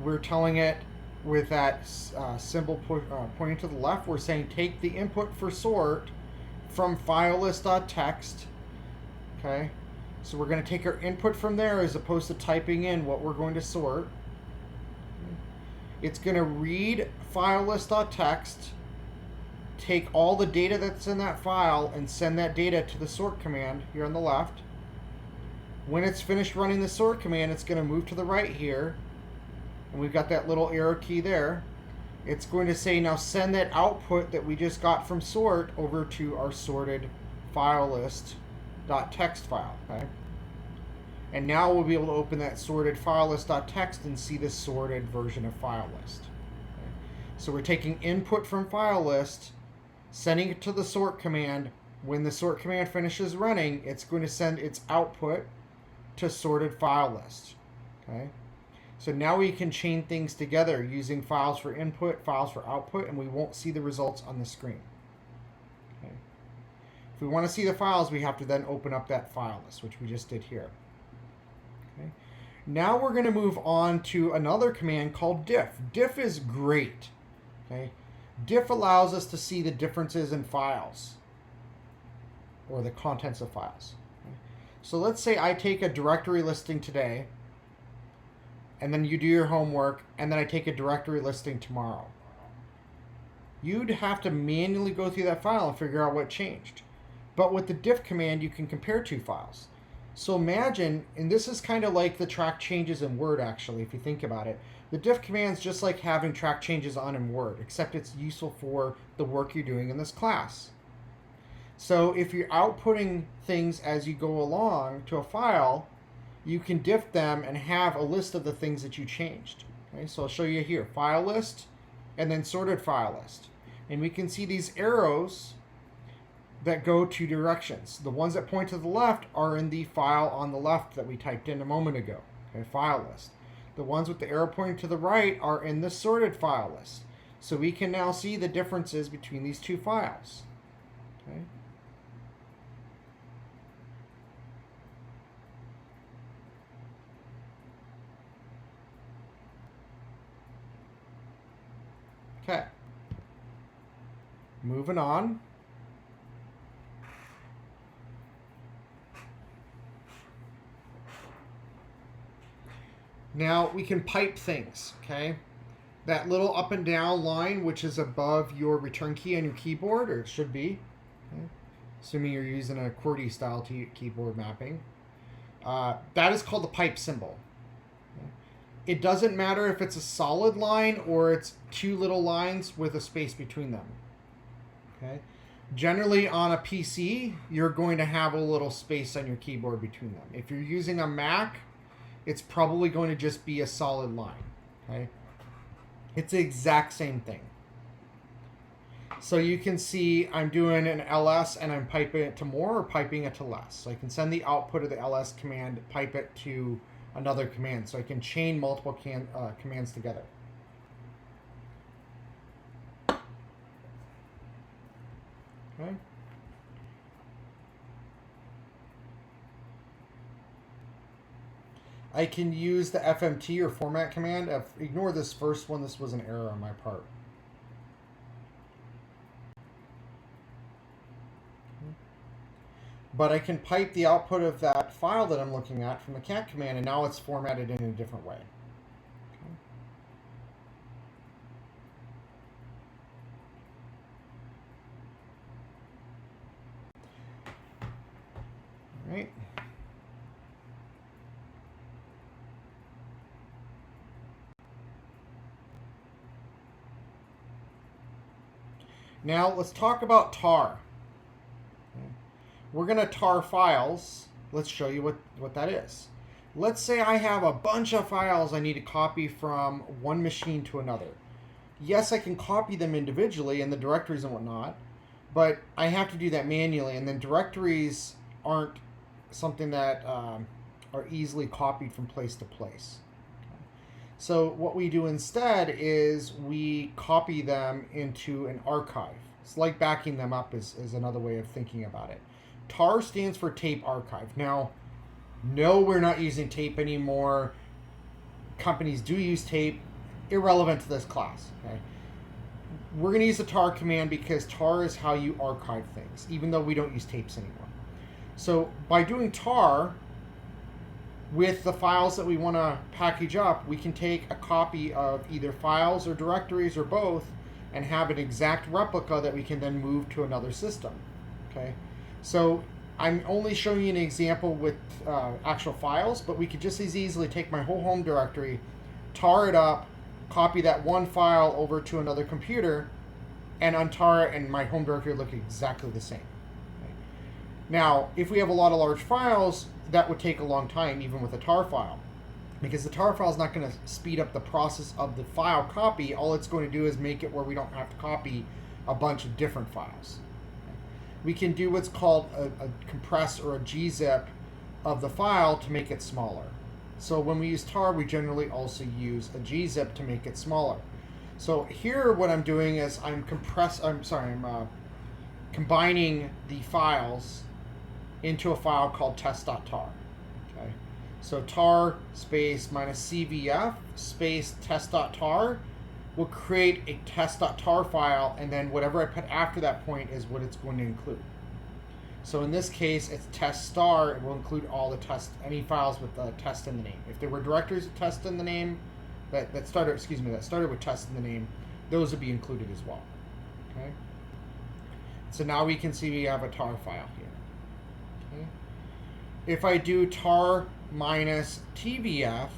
We're telling it with that symbol pointing to the left. We're saying take the input for sort from filelist.txt. Okay, so we're going to take our input from there as opposed to typing in what we're going to sort. It's going to read filelist.txt. Take all the data that's in that file and send that data to the sort command here on the left. When it's finished running the sort command, it's going to move to the right here, and we've got that little arrow key there. it's going to say now send that output that we just got from sort over to our sorted file list.txt file. Okay? And now we'll be able to open that sorted file list.txt and see the sorted version of file list. Okay? So we're taking input from file list, sending it to the sort command. When the sort command finishes running, it's going to send its output to sorted file list. Okay? So now we can chain things together using files for input, files for output, and we won't see the results on the screen. Okay? If we want to see the files, we have to then open up that file list, which we just did here. Okay? Now we're going to move on to another command called diff. Diff is great. Okay? Diff allows us to see the differences in files or the contents of files. Okay? So let's say I take a directory listing today, and then you do your homework, and then I take a directory listing tomorrow. You'd have to manually go through that file and figure out what changed. But with the diff command, you can compare two files. So imagine, and this is kind of like the track changes in Word actually, if you think about it. The diff command is just like having track changes on in Word, except it's useful for the work you're doing in this class. So if you're outputting things as you go along to a file, you can diff them and have a list of the things that you changed. Okay, so I'll show you here, file list, and then sorted file list. And we can see these arrows that go two directions. The ones that point to the left are in the file on the left that we typed in a moment ago, okay, file list. The ones with the arrow pointing to the right are in the sorted file list. So we can now see the differences between these two files. Okay. Okay, moving on. Now we can pipe things, okay? That little up and down line, which is above your return key on your keyboard, or it should be, okay? Assuming you're using a QWERTY style keyboard mapping. That is called the pipe symbol. It doesn't matter if it's a solid line or it's two little lines with a space between them. Okay. Generally on a PC, you're going to have a little space on your keyboard between them. If you're using a Mac, it's probably going to just be a solid line. Okay. It's the exact same thing. So you can see I'm doing an ls and I'm piping it to more or piping it to less. So I can send the output of the ls command, pipe it to another command, so I can chain multiple commands together. Okay. I can use the FMT or format command. Ignore this first one. This was an error on my part. But I can pipe the output of that file that I'm looking at from the cat command, and now it's formatted in a different way. Okay. All right. Now let's talk about tar. We're going to tar files. Let's show you what that is. Let's say I have a bunch of files I need to copy from one machine to another. Yes, I can copy them individually in the directories and whatnot, but I have to do that manually, and then directories aren't something that are easily copied from place to place. So what we do instead is we copy them into an archive. It's like backing them up is another way of thinking about it. TAR stands for tape archive. Now, no, we're not using tape anymore. Companies do use tape. Irrelevant to this class. Okay? We're going to use the tar command because tar is how you archive things, even though we don't use tapes anymore. So by doing tar with the files that we want to package up, we can take a copy of either files or directories or both and have an exact replica that we can then move to another system. Okay. So I'm only showing you an example with actual files, but we could just as easily take my whole home directory, tar it up, copy that one file over to another computer, and untar it, and my home directory would look exactly the same. Okay. Now, if we have a lot of large files, that would take a long time, even with a tar file, because the tar file is not going to speed up the process of the file copy. All it's going to do is make it where we don't have to copy a bunch of different files. Okay. We can do what's called a compress or a gzip of the file to make it smaller. So when we use tar, we generally also use a gzip to make it smaller. So here what I'm doing is I'm combining the files into a file called test.tar. Okay. So tar space minus cvf space test.tar will create a test.tar file, and then whatever I put after that point is what it's going to include. So in this case, it's test star. It will include all the test, any files with the test in the name. If there were directories with test in the name that started with test in the name, those would be included as well. Okay. So now we can see we have a tar file here. Okay. If I do tar minus tvf,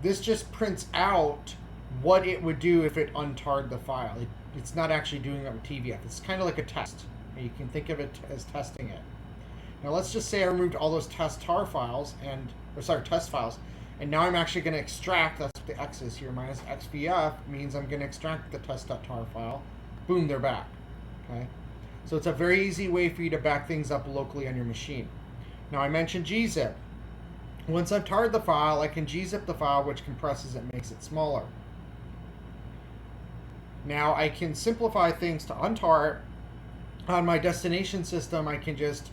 this just prints out what it would do if it untarred the file. It's not actually doing that with tvf. It's kind of like a test. You can think of it as testing it. Now let's just say I removed all those test files, and now I'm actually going to extract. That's what the x is here. Minus xvf means I'm going to extract the test.tar file. Boom, they're back. Okay, so it's a very easy way for you to back things up locally on your machine. Now I mentioned gzip. Once I've tarred the file, I can gzip the file, which compresses it, makes it smaller. Now I can simplify things to untar it. On my destination system, I can just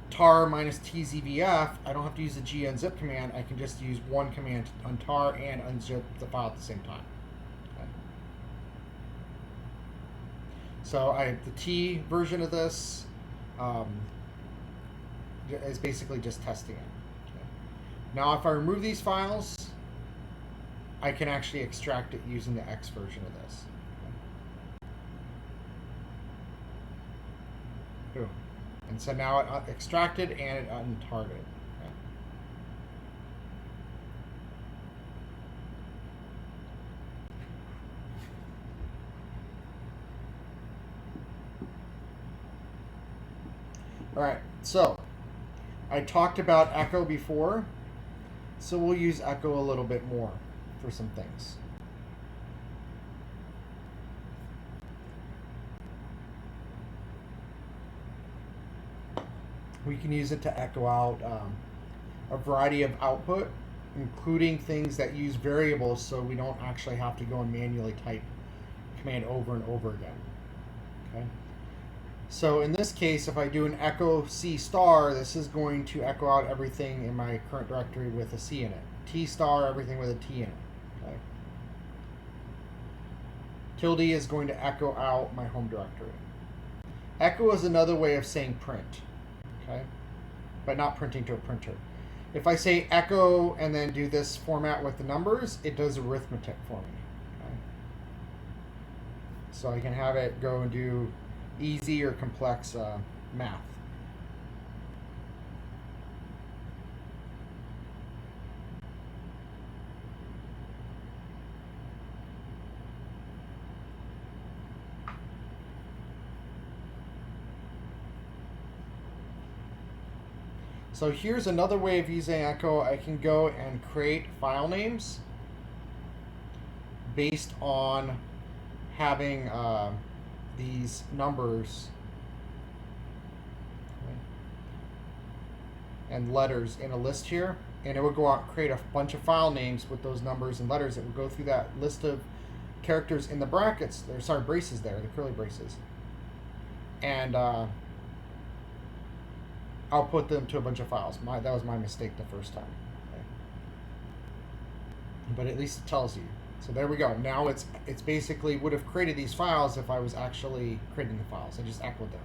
tar minus tzvf. I don't have to use the gunzip command. I can just use one command to untar and unzip the file at the same time. Okay. So I have the T version of this is basically just testing it. Okay. Now if I remove these files, I can actually extract it using the X version of this. Boom. And so now it extracted and it untarred. Okay. All right, so I talked about echo before, so we'll use echo a little bit more for some things. We can use it to echo out a variety of output, including things that use variables, so we don't actually have to go and manually type command over and over again. Okay. So in this case, if I do an echo C star, this is going to echo out everything in my current directory with a C in it. T star, everything with a T in it. Okay. Tilde is going to echo out my home directory. Echo is another way of saying print. Okay, but not printing to a printer. If I say echo and then do this format with the numbers, it does arithmetic for me. Okay? So I can have it go and do easy or complex math. So here's another way of using echo. I can go and create file names based on having these numbers and letters in a list here, and it would go out and create a bunch of file names with those numbers and letters. It would go through that list of characters in the brackets, braces there, the curly braces, and output them to a bunch of files. That was my mistake the first time. Okay. But at least it tells you. So there we go. Now it's basically would have created these files if I was actually creating the files. I just echoed them.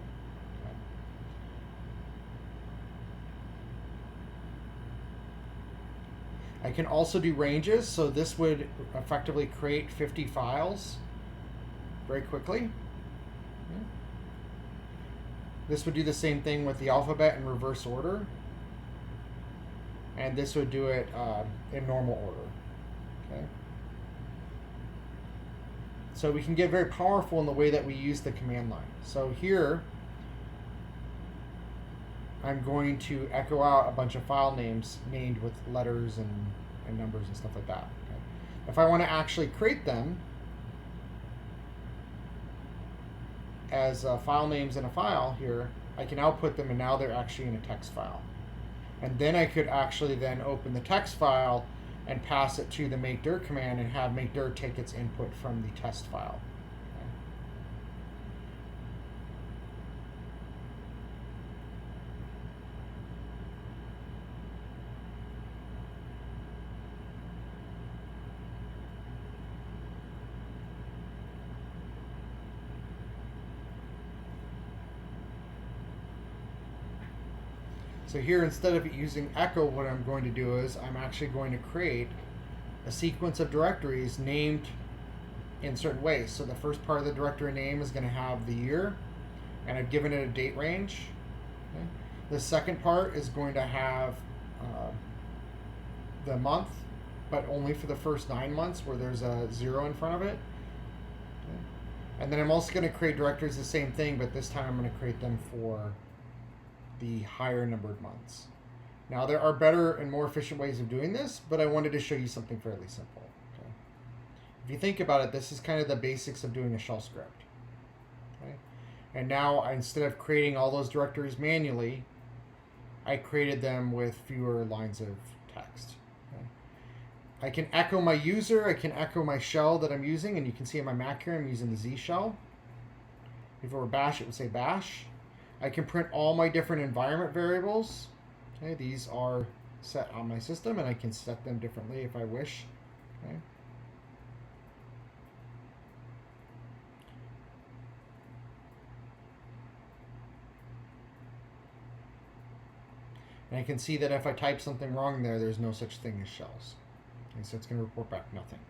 Okay. I can also do ranges, so this would effectively create 50 files very quickly. Okay. This would do the same thing with the alphabet in reverse order. And this would do it in normal order. Okay. So we can get very powerful in the way that we use the command line. So here, I'm going to echo out a bunch of file names named with letters and numbers and stuff like that. Okay? If I want to actually create them as file names in a file here, I can output them, and now they're actually in a text file. And then I could actually then open the text file and pass it to the makedir command and have makedir take its input from the test file. Okay. So here, instead of using echo, what I'm going to do is I'm actually going to create a sequence of directories named in certain ways. So the first part of the directory name is going to have the year, and I've given it a date range. Okay. The second part is going to have the month, but only for the first 9 months where there's a 0 in front of it. Okay. And then I'm also going to create directories the same thing, but this time I'm going to create them for the higher numbered months. Now there are better and more efficient ways of doing this, but I wanted to show you something fairly simple. Okay? If you think about it, this is kind of the basics of doing a shell script. Okay? And now instead of creating all those directories manually, I created them with fewer lines of text. Okay? I can echo my user, I can echo my shell that I'm using, and you can see in my Mac here I'm using the Z shell. If it were bash, it would say bash. I can print all my different environment variables. Okay, these are set on my system, and I can set them differently if I wish. Okay. And I can see that if I type something wrong there, there's no such thing as shells. Okay, so it's going to report back nothing.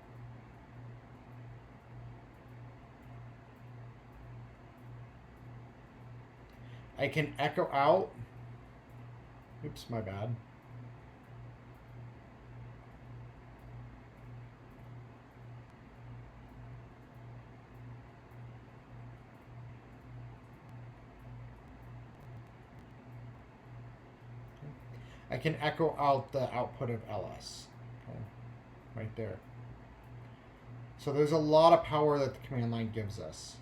I can echo out. Oops, my bad. I can echo out the output of ls. Okay, right there. So there's a lot of power that the command line gives us.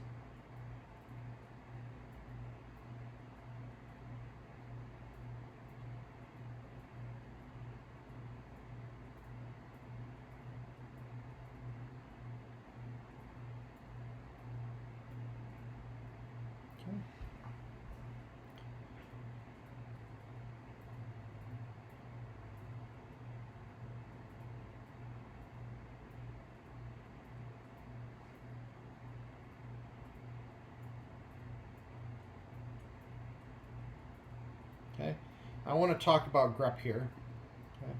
Okay, I want to talk about grep here. Okay.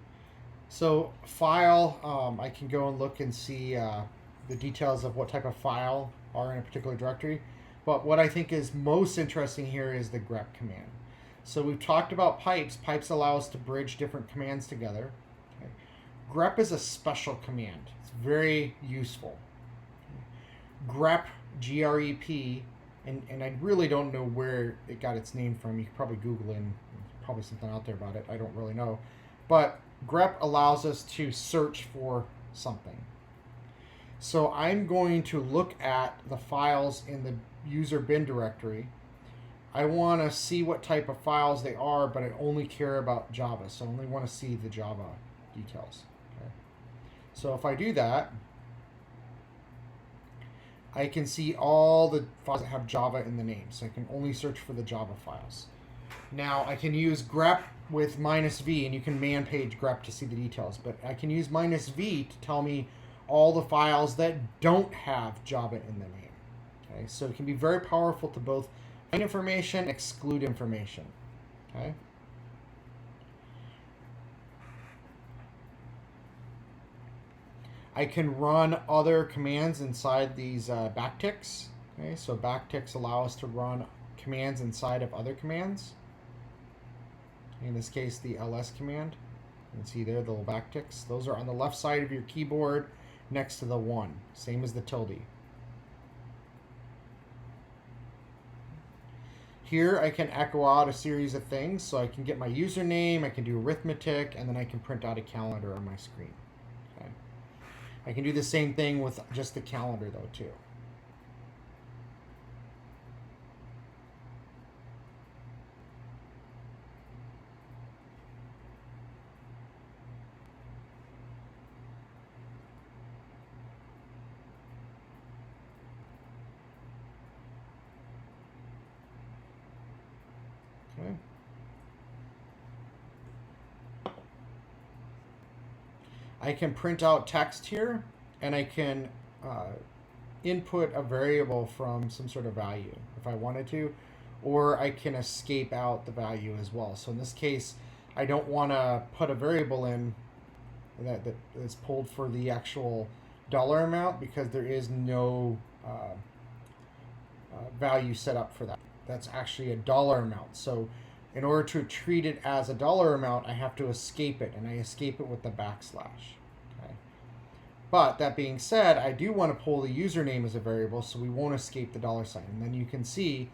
So file, I can go and look and see the details of what type of file are in a particular directory. But what I think is most interesting here is the grep command. So we've talked about pipes. Pipes allow us to bridge different commands together. Okay. Grep is a special command. It's very useful. Okay. Grep, G-R-E-P, and I really don't know where it got its name from. You could probably Google it, and there's probably something out there about it. I don't really know. But grep allows us to search for something. So I'm going to look at the files in the user bin directory. I want to see what type of files they are, but I only care about Java. So I only want to see the Java details. Okay. So if I do that, I can see all the files that have Java in the name. So I can only search for the Java files. Now I can use grep with -v, and you can man page grep to see the details, but I can use -v to tell me all the files that don't have Java in the name. Okay, so it can be very powerful to both find information, exclude information. Okay. I can run other commands inside these backticks. Okay, so backticks allow us to run commands inside of other commands. In this case, the ls command. You can see there the little backticks. Those are on the left side of your keyboard next to the 1, same as the tilde. Here I can echo out a series of things, so I can get my username, I can do arithmetic, and then I can print out a calendar on my screen. Okay. I can do the same thing with just the calendar though too. Okay. I can print out text here, and I can input a variable from some sort of value if I wanted to, or I can escape out the value as well. So in this case, I don't want to put a variable in that is pulled for the actual dollar amount because there is no value set up for that. That's actually a dollar amount. So in order to treat it as a dollar amount, I have to escape it, and I escape it with the backslash. Okay. But that being said, I do want to pull the username as a variable, so we won't escape the dollar sign. And then you can see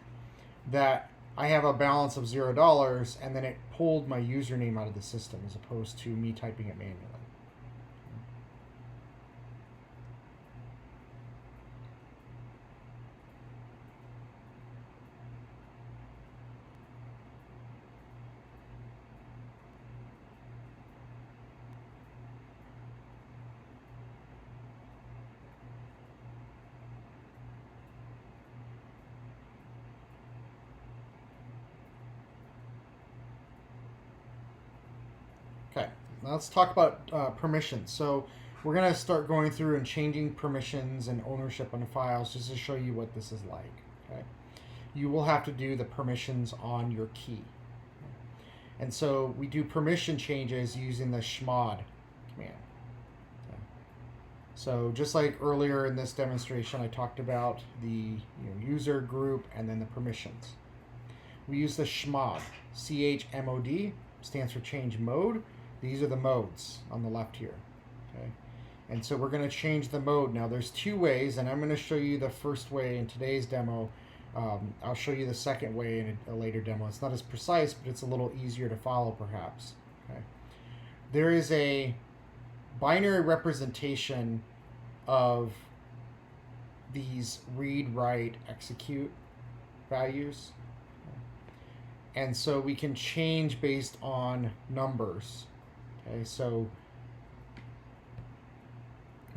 that I have a balance of $0, and then it pulled my username out of the system as opposed to me typing it manually. Okay, now let's talk about permissions. So we're going to start going through and changing permissions and ownership on files just to show you what this is like. Okay, you will have to do the permissions on your key. And so we do permission changes using the chmod command. Okay. So just like earlier in this demonstration, I talked about the user group and then the permissions. We use the chmod, CHMOD, stands for change mode. These are the modes on the left here. Okay. And so we're going to change the mode. Now there's two ways, and I'm going to show you the first way in today's demo. I'll show you the second way in a later demo. It's not as precise, but it's a little easier to follow perhaps. Okay. There is a binary representation of these read, write, execute values. And so we can change based on numbers. Okay, so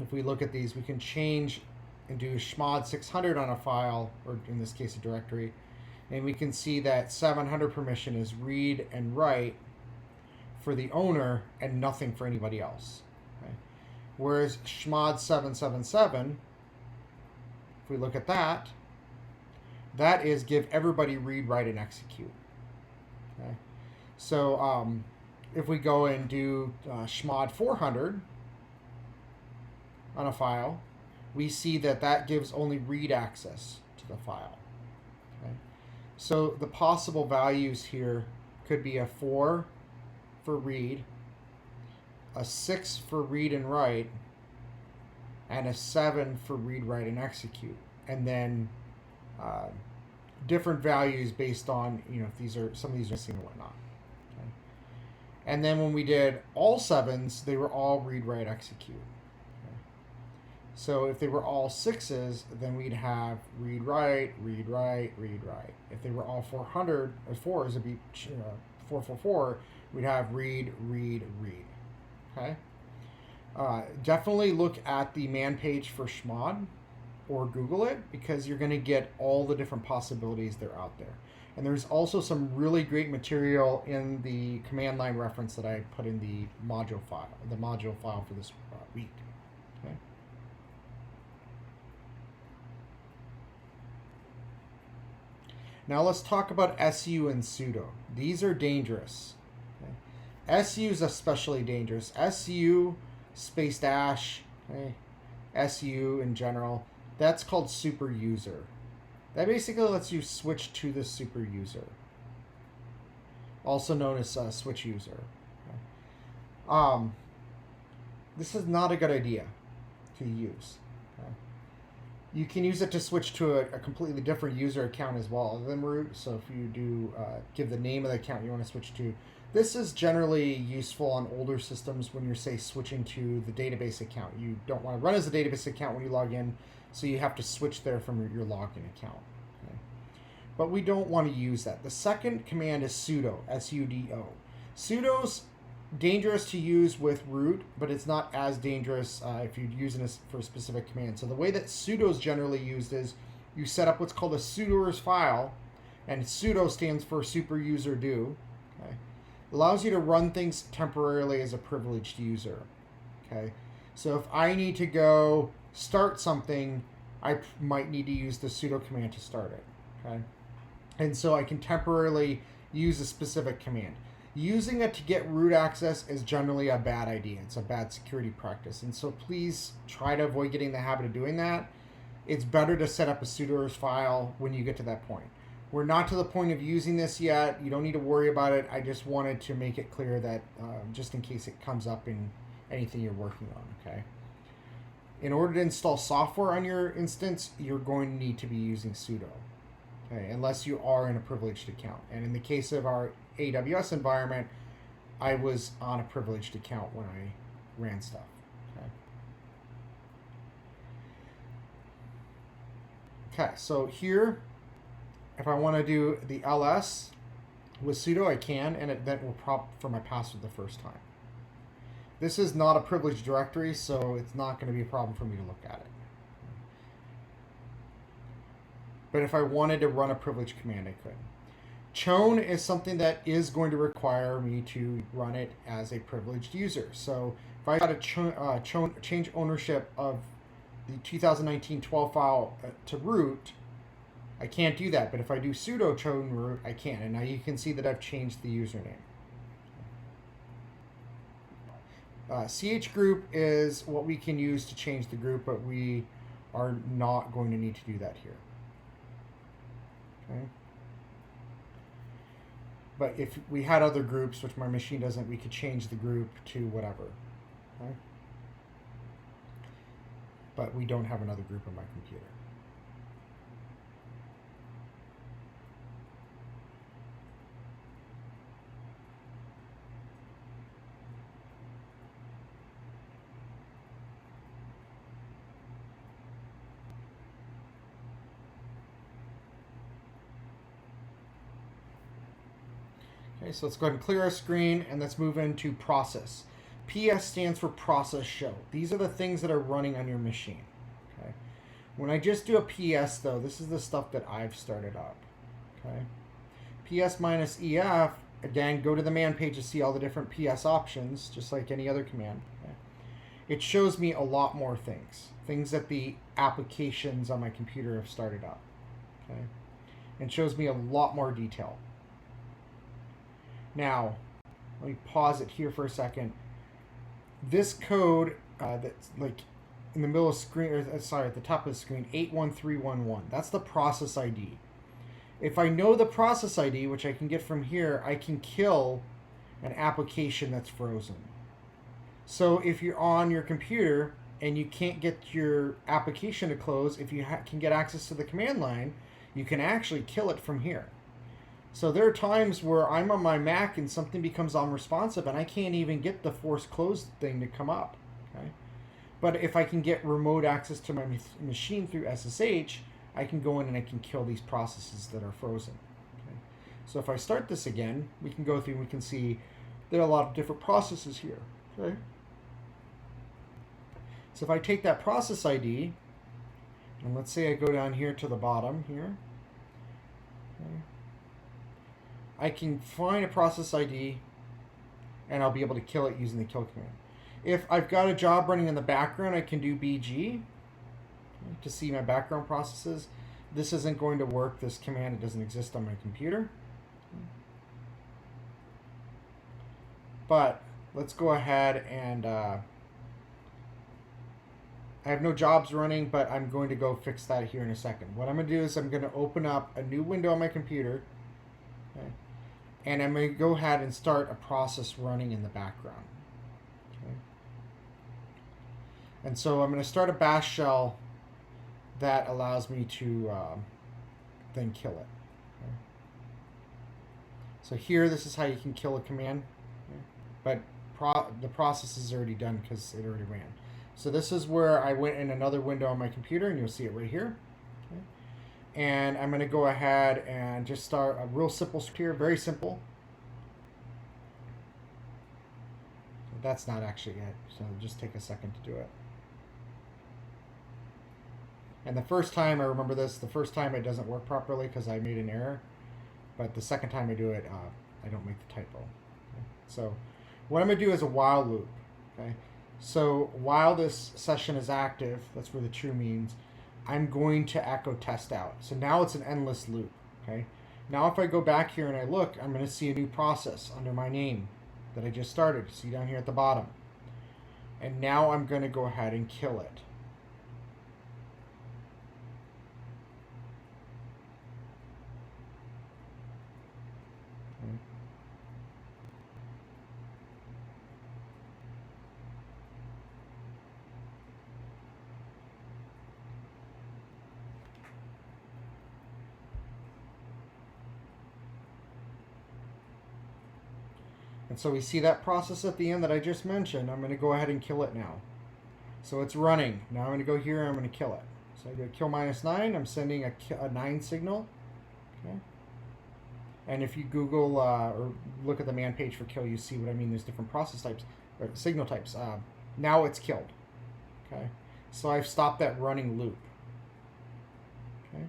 if we look at these, we can change and do chmod 600 on a file, or in this case a directory, and we can see that 700 permission is read and write for the owner and nothing for anybody else. Okay? Whereas chmod 777, if we look at that, that is give everybody read, write, and execute. Okay? So if we go and do chmod 400 on a file, we see that that gives only read access to the file. Okay? So the possible values here could be a 4 for read, a 6 for read and write, and a 7 for read, write, and execute. And then different values based on if these are some of these are missing or whatnot. Okay? And then when we did all 7s, they were all read, write, execute. So if they were all 6s, then we'd have read, write, read, write, read, write. If they were all 400 or 4s, it'd be 444. We'd have read, read, read. Okay. Definitely look at the man page for chmod, or Google it, because you're going to get all the different possibilities that are out there. And there's also some really great material in the command line reference that I put in the module file for this week. Okay. Now let's talk about SU and sudo. These are dangerous. Okay. SU is especially dangerous. SU space dash, okay, SU in general, that's called super user. That basically lets you switch to the super user, also known as switch user. Okay. This is not a good idea to use. Okay. You can use it to switch to a completely different user account as well other than root. So if you do give the name of the account you want to switch to, this is generally useful on older systems when you're, say, switching to the database account. You don't want to run as a database account when you log in, so you have to switch there from your login account. Okay? But we don't want to use that. The second command is sudo, S-U-D-O. Sudo's dangerous to use with root, but it's not as dangerous if you're using this for a specific command. So the way that sudo is generally used is you set up what's called a sudoers file, and sudo stands for super user do. Okay? Allows you to run things temporarily as a privileged user. Okay, so if I need to go start something, I might need to use the sudo command to start it. Okay, and so I can temporarily use a specific command. Using it to get root access is generally a bad idea. It's a bad security practice. And so please try to avoid getting the habit of doing that. It's better to set up a sudoers file when you get to that point. We're not to the point of using this yet. You don't need to worry about it. I just wanted to make it clear that just in case it comes up in anything you're working on, okay? In order to install software on your instance, you're going to need to be using sudo. Okay, unless you are in a privileged account. And in the case of our AWS environment, I was on a privileged account when I ran stuff. Okay, so here, if I want to do the ls with sudo, I can, and that will prompt for my password the first time. This is not a privileged directory, so it's not going to be a problem for me to look at it. But if I wanted to run a privileged command, I could. Chown is something that is going to require me to run it as a privileged user. So if I had to change ownership of the 2019 12 file to root, I can't do that. But if I do sudo chown root, I can. And now you can see that I've changed the username. chgroup is what we can use to change the group, but we are not going to need to do that here. Okay. But if we had other groups, which my machine doesn't, we could change the group to whatever. Okay. But we don't have another group on my computer. Okay, so let's go ahead and clear our screen and let's move into process. PS stands for process show. These are the things that are running on your machine. Okay. When I just do a PS though, this is the stuff that I've started up. Okay. PS minus EF, again, go to the man page to see all the different PS options, just like any other command. Okay. It shows me a lot more things that the applications on my computer have started up. Okay. And shows me a lot more detail. Now, let me pause it here for a second. This code that's like in the middle of the screen, or sorry, at the top of the screen, 81311. That's the process ID. If I know the process ID, which I can get from here, I can kill an application that's frozen. So if you're on your computer and you can't get your application to close, if you can get access to the command line, you can actually kill it from here. So there are times where I'm on my Mac and something becomes unresponsive and I can't even get the force close thing to come up. Okay? But if I can get remote access to my machine through SSH, I can go in and I can kill these processes that are frozen. Okay? So if I start this again, we can go through and we can see there are a lot of different processes here. Okay? So if I take that process ID, and let's say I go down here to the bottom here. Okay? I can find a process ID and I'll be able to kill it using the kill command. If I've got a job running in the background, I can do BG to see my background processes. This isn't going to work. This command, it doesn't exist on my computer. But let's go ahead and I have no jobs running, but I'm going to go fix that here in a second. What I'm going to do is I'm going to open up a new window on my computer. Okay. And I'm going to go ahead and start a process running in the background. Okay. And so I'm going to start a bash shell that allows me to then kill it. Okay. So here, this is how you can kill a command, but the process is already done because it already ran. So this is where I went in another window on my computer, and you'll see it right here. Okay. And I'm going to go ahead and just start a real simple script here, very simple. That's not actually it, so just take a second to do it. And the first time, I remember this, the first time it doesn't work properly because I made an error. But the second time I do it, I don't make the typo. Okay. So what I'm going to do is a while loop. Okay. So while this session is active, that's where the true means, I'm going to echo test out. So now it's an endless loop. Okay. Now if I go back here and I look, I'm going to see a new process under my name that I just started. See down here at the bottom. And now I'm going to go ahead and kill it. And so we see that process at the end that I just mentioned. I'm going to go ahead and kill it now. So it's running. Now I'm going to go here and I'm going to kill it. So I go kill -9. I'm sending a 9 signal. Okay. And if you Google or look at the man page for kill, you see what I mean. There's different process types, or signal types. Now it's killed. Okay. So I've stopped that running loop. Okay.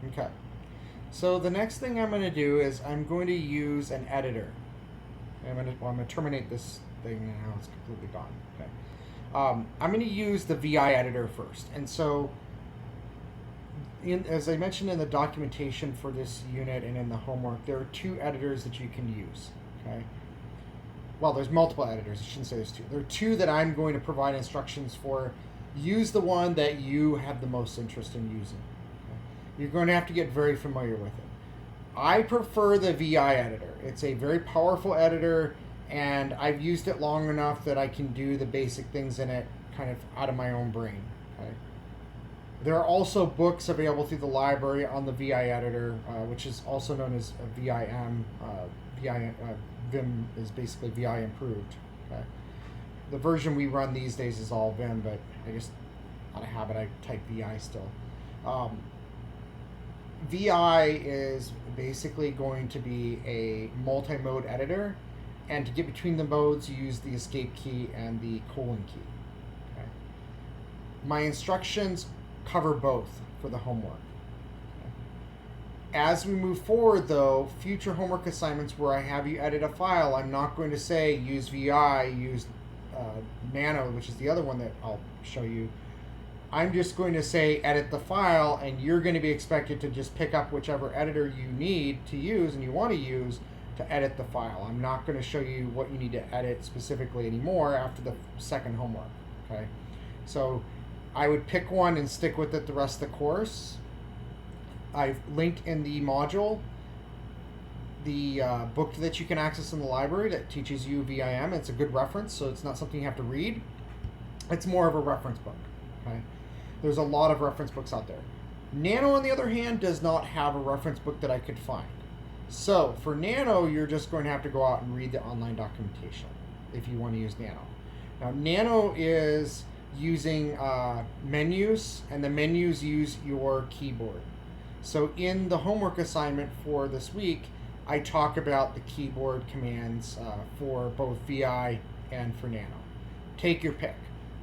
Okay. So the next thing I'm going to do is I'm going to use an editor. I'm going to terminate this thing now. It's completely gone. Okay. I'm going to use the VI editor first. And so, as I mentioned in the documentation for this unit and in the homework, there are 2 editors that you can use. Okay. Well, there's multiple editors. I shouldn't say there's 2. There are 2 that I'm going to provide instructions for. Use the one that you have the most interest in using. You're going to have to get very familiar with it. I prefer the VI editor. It's a very powerful editor, and I've used it long enough that I can do the basic things in it kind of out of my own brain. Okay? There are also books available through the library on the VI editor, which is also known as VIM. Vim is basically VI improved. Okay? The version we run these days is all Vim, but I just, out of habit, I type VI still. VI is basically going to be a multi-mode editor, and to get between the modes, you use the escape key and the colon key. Okay. My instructions cover both for the homework. Okay. As we move forward, though, future homework assignments where I have you edit a file, I'm not going to say use VI, use Nano, which is the other one that I'll show you. I'm just going to say edit the file, and you're going to be expected to just pick up whichever editor you need to use and you want to use to edit the file. I'm not going to show you what you need to edit specifically anymore after the second homework. Okay, so I would pick one and stick with it the rest of the course. I've linked in the module the book that you can access in the library that teaches you VIM. It's a good reference, so it's not something you have to read. It's more of a reference book. Okay. There's a lot of reference books out there. Nano, on the other hand, does not have a reference book that I could find. So for Nano, you're just going to have to go out and read the online documentation if you want to use Nano. Now, Nano is using menus, and the menus use your keyboard. So in the homework assignment for this week, I talk about the keyboard commands for both VI and for Nano. Take your pick.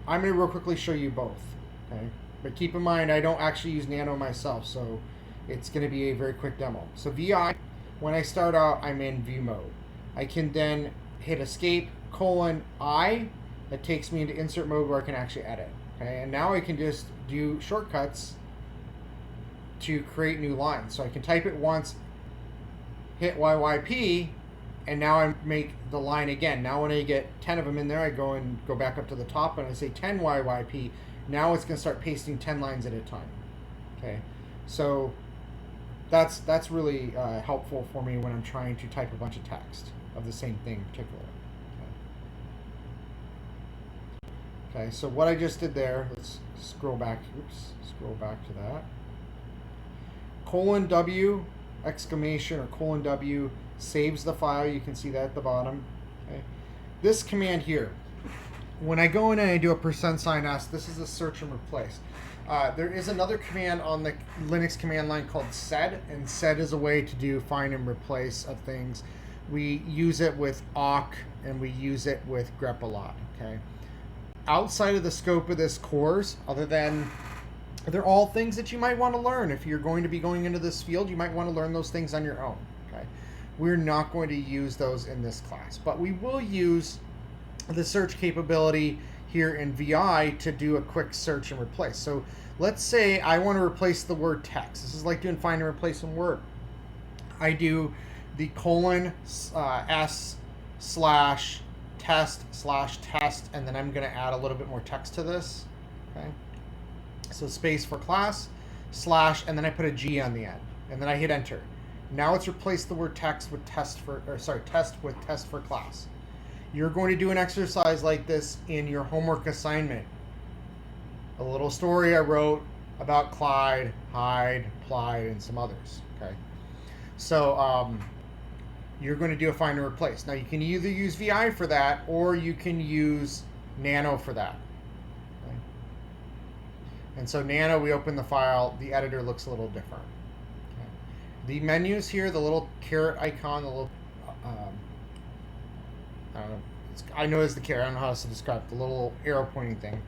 I'm going to real quickly show you both. Okay? But keep in mind, I don't actually use Nano myself, so it's going to be a very quick demo. So VI, when I start out, I'm in view mode. I can then hit escape, I. That takes me into insert mode where I can actually edit. Okay? And now I can just do shortcuts to create new lines. So I can type it once, hit YYP, and now I make the line again. Now when I get 10 of them in there, I go back up to the top and I say 10 YYP, Now it's going to start pasting 10 lines at a time. Okay, so that's really helpful for me when I'm trying to type a bunch of text of the same thing particularly. Okay, so what I just did there, let's scroll back. Oops, scroll back to that. :W exclamation or :W saves the file. You can see that at the bottom. Okay, this command here, when I go in and I do a %(s), this is a search and replace. There is another command on the Linux command line called sed, and sed is a way to do find and replace of things. We use it with awk and we use it with grep a lot. Okay, outside of the scope of this course, other than they're all things that you might want to learn. If you're going to be going into this field, you might want to learn those things on your own. Okay, we're not going to use those in this class, but we will use the search capability here in VI to do a quick search and replace. So let's say I want to replace the word text. This is like doing find and replace in Word. I do the :s/test/test, and then I'm going to add a little bit more text to this. Okay, so space for class, / and then I put a G on the end, and then I hit enter. Now it's replaced the word text with test with test for class. You're going to do an exercise like this in your homework assignment. A little story I wrote about Clyde, Hyde, Clyde, and some others. Okay, so you're going to do a find and replace. Now you can either use VI for that, or you can use Nano for that. Okay? And so Nano, we open the file, the editor looks a little different. Okay? The menus here, the little caret icon, the little I don't know. I know it's the caret. I don't know how to describe it. The little arrow pointing thing.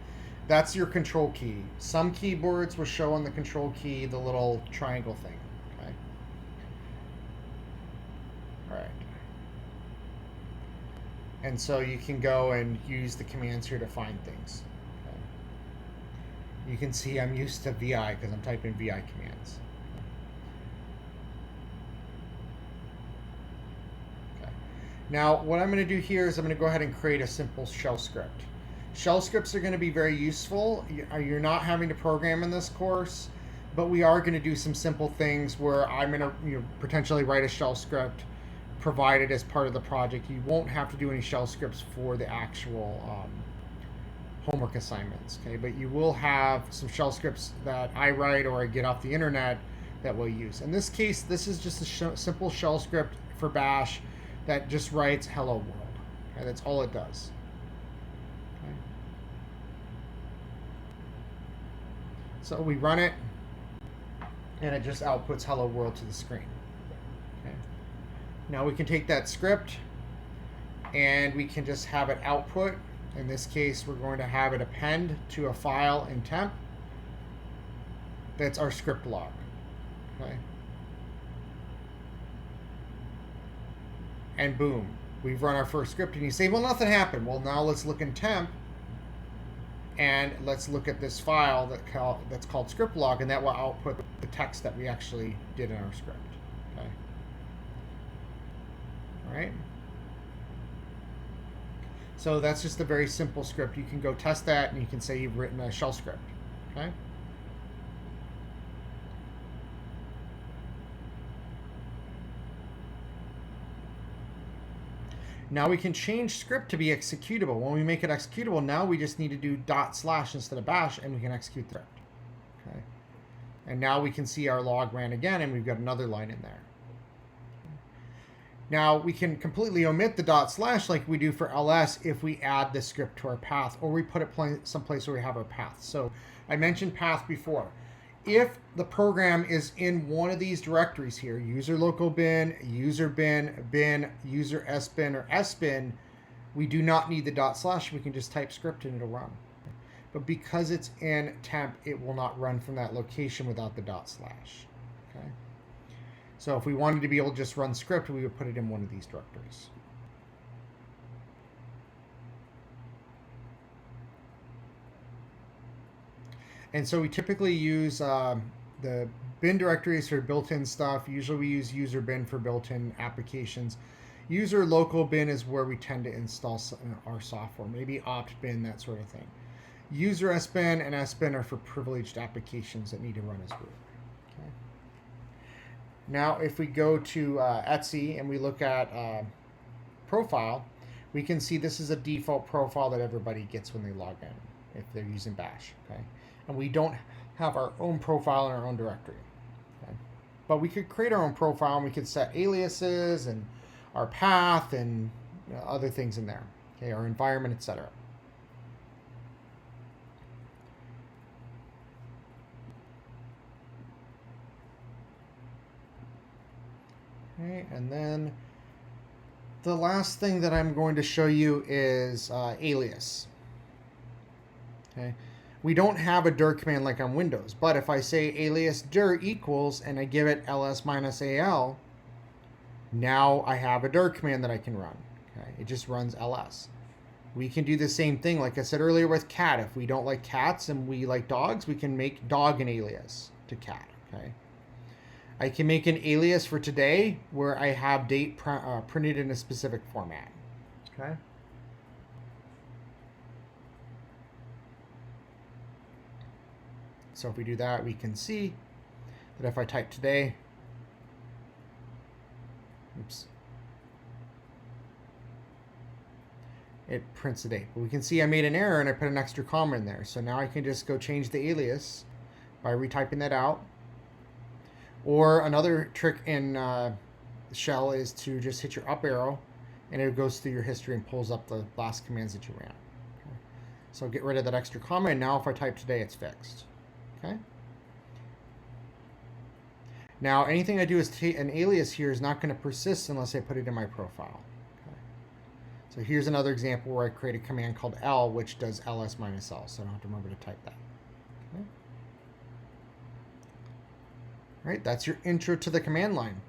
That's your control key. Some keyboards will show on the control key the little triangle thing. Okay. All right. And so you can go and use the commands here to find things. Okay. You can see I'm used to VI because I'm typing VI commands. Now, what I'm going to do here is I'm going to go ahead and create a simple shell script. Shell scripts are going to be very useful. You're not having to program in this course, but we are going to do some simple things where I'm going to potentially write a shell script, provide it as part of the project. You won't have to do any shell scripts for the actual homework assignments, okay? But you will have some shell scripts that I write or I get off the internet that we'll use. In this case, this is just a simple shell script for Bash that just writes hello world. Okay, that's all it does. Okay. So we run it, and it just outputs hello world to the screen. Okay. Now we can take that script, and we can just have it output. In this case, we're going to have it append to a file in temp. That's our script log. Okay. And boom, we've run our first script. And you say, well, nothing happened. Well, now let's look in temp, and let's look at this file that's called script log, and that will output the text that we actually did in our script. Okay. All right. So that's just a very simple script. You can go test that, and you can say you've written a shell script. Okay. Now we can change script to be executable. When we make it executable, now we just need to do // instead of bash, and we can execute the script. Okay. And now we can see our log ran again, and we've got another line in there. Now we can completely omit the / like we do for ls if we add the script to our path, or we put it someplace where we have our path. So I mentioned path before. If the program is in one of these directories here, user local bin, user bin, bin, user sbin, or sbin, we do not need the /. We can just type script and it'll run. But because it's in temp, it will not run from that location without the /. Okay. So if we wanted to be able to just run script, we would put it in one of these directories. And so we typically use the bin directories for built-in stuff. Usually we use user bin for built-in applications. User local bin is where we tend to install our software, maybe opt bin, that sort of thing. User SBIN and SBIN are for privileged applications that need to run as root. Okay. Now, if we go to Etsy and we look at profile, we can see this is a default profile that everybody gets when they log in if they're using Bash. Okay, and we don't have our own profile in our own directory. Okay, but we could create our own profile and we could set aliases and our path and other things in there. Okay, our environment, etc. Okay, and then the last thing that I'm going to show you is alias. Okay, we don't have a dir command like on Windows, but if I say alias dir equals and I give it ls minus al, now I have a dir command that I can run. Okay, it just runs ls. We can do the same thing, like I said earlier with cat. If we don't like cats and we like dogs, we can make dog an alias to cat. Okay. I can make an alias for today where I have date printed in a specific format. Okay. So if we do that, we can see that if I type today, oops, it prints the date. But we can see I made an error and I put an extra comma in there. So now I can just go change the alias by retyping that out. Or another trick in Shell is to just hit your up arrow and it goes through your history and pulls up the last commands that you ran. Okay. So get rid of that extra comma, and now if I type today, it's fixed. Okay. Now anything I do is an alias here is not going to persist unless I put it in my profile. Okay. So here's another example where I create a command called L, which does ls minus L, so I don't have to remember to type that. Okay. All right, that's your intro to the command line.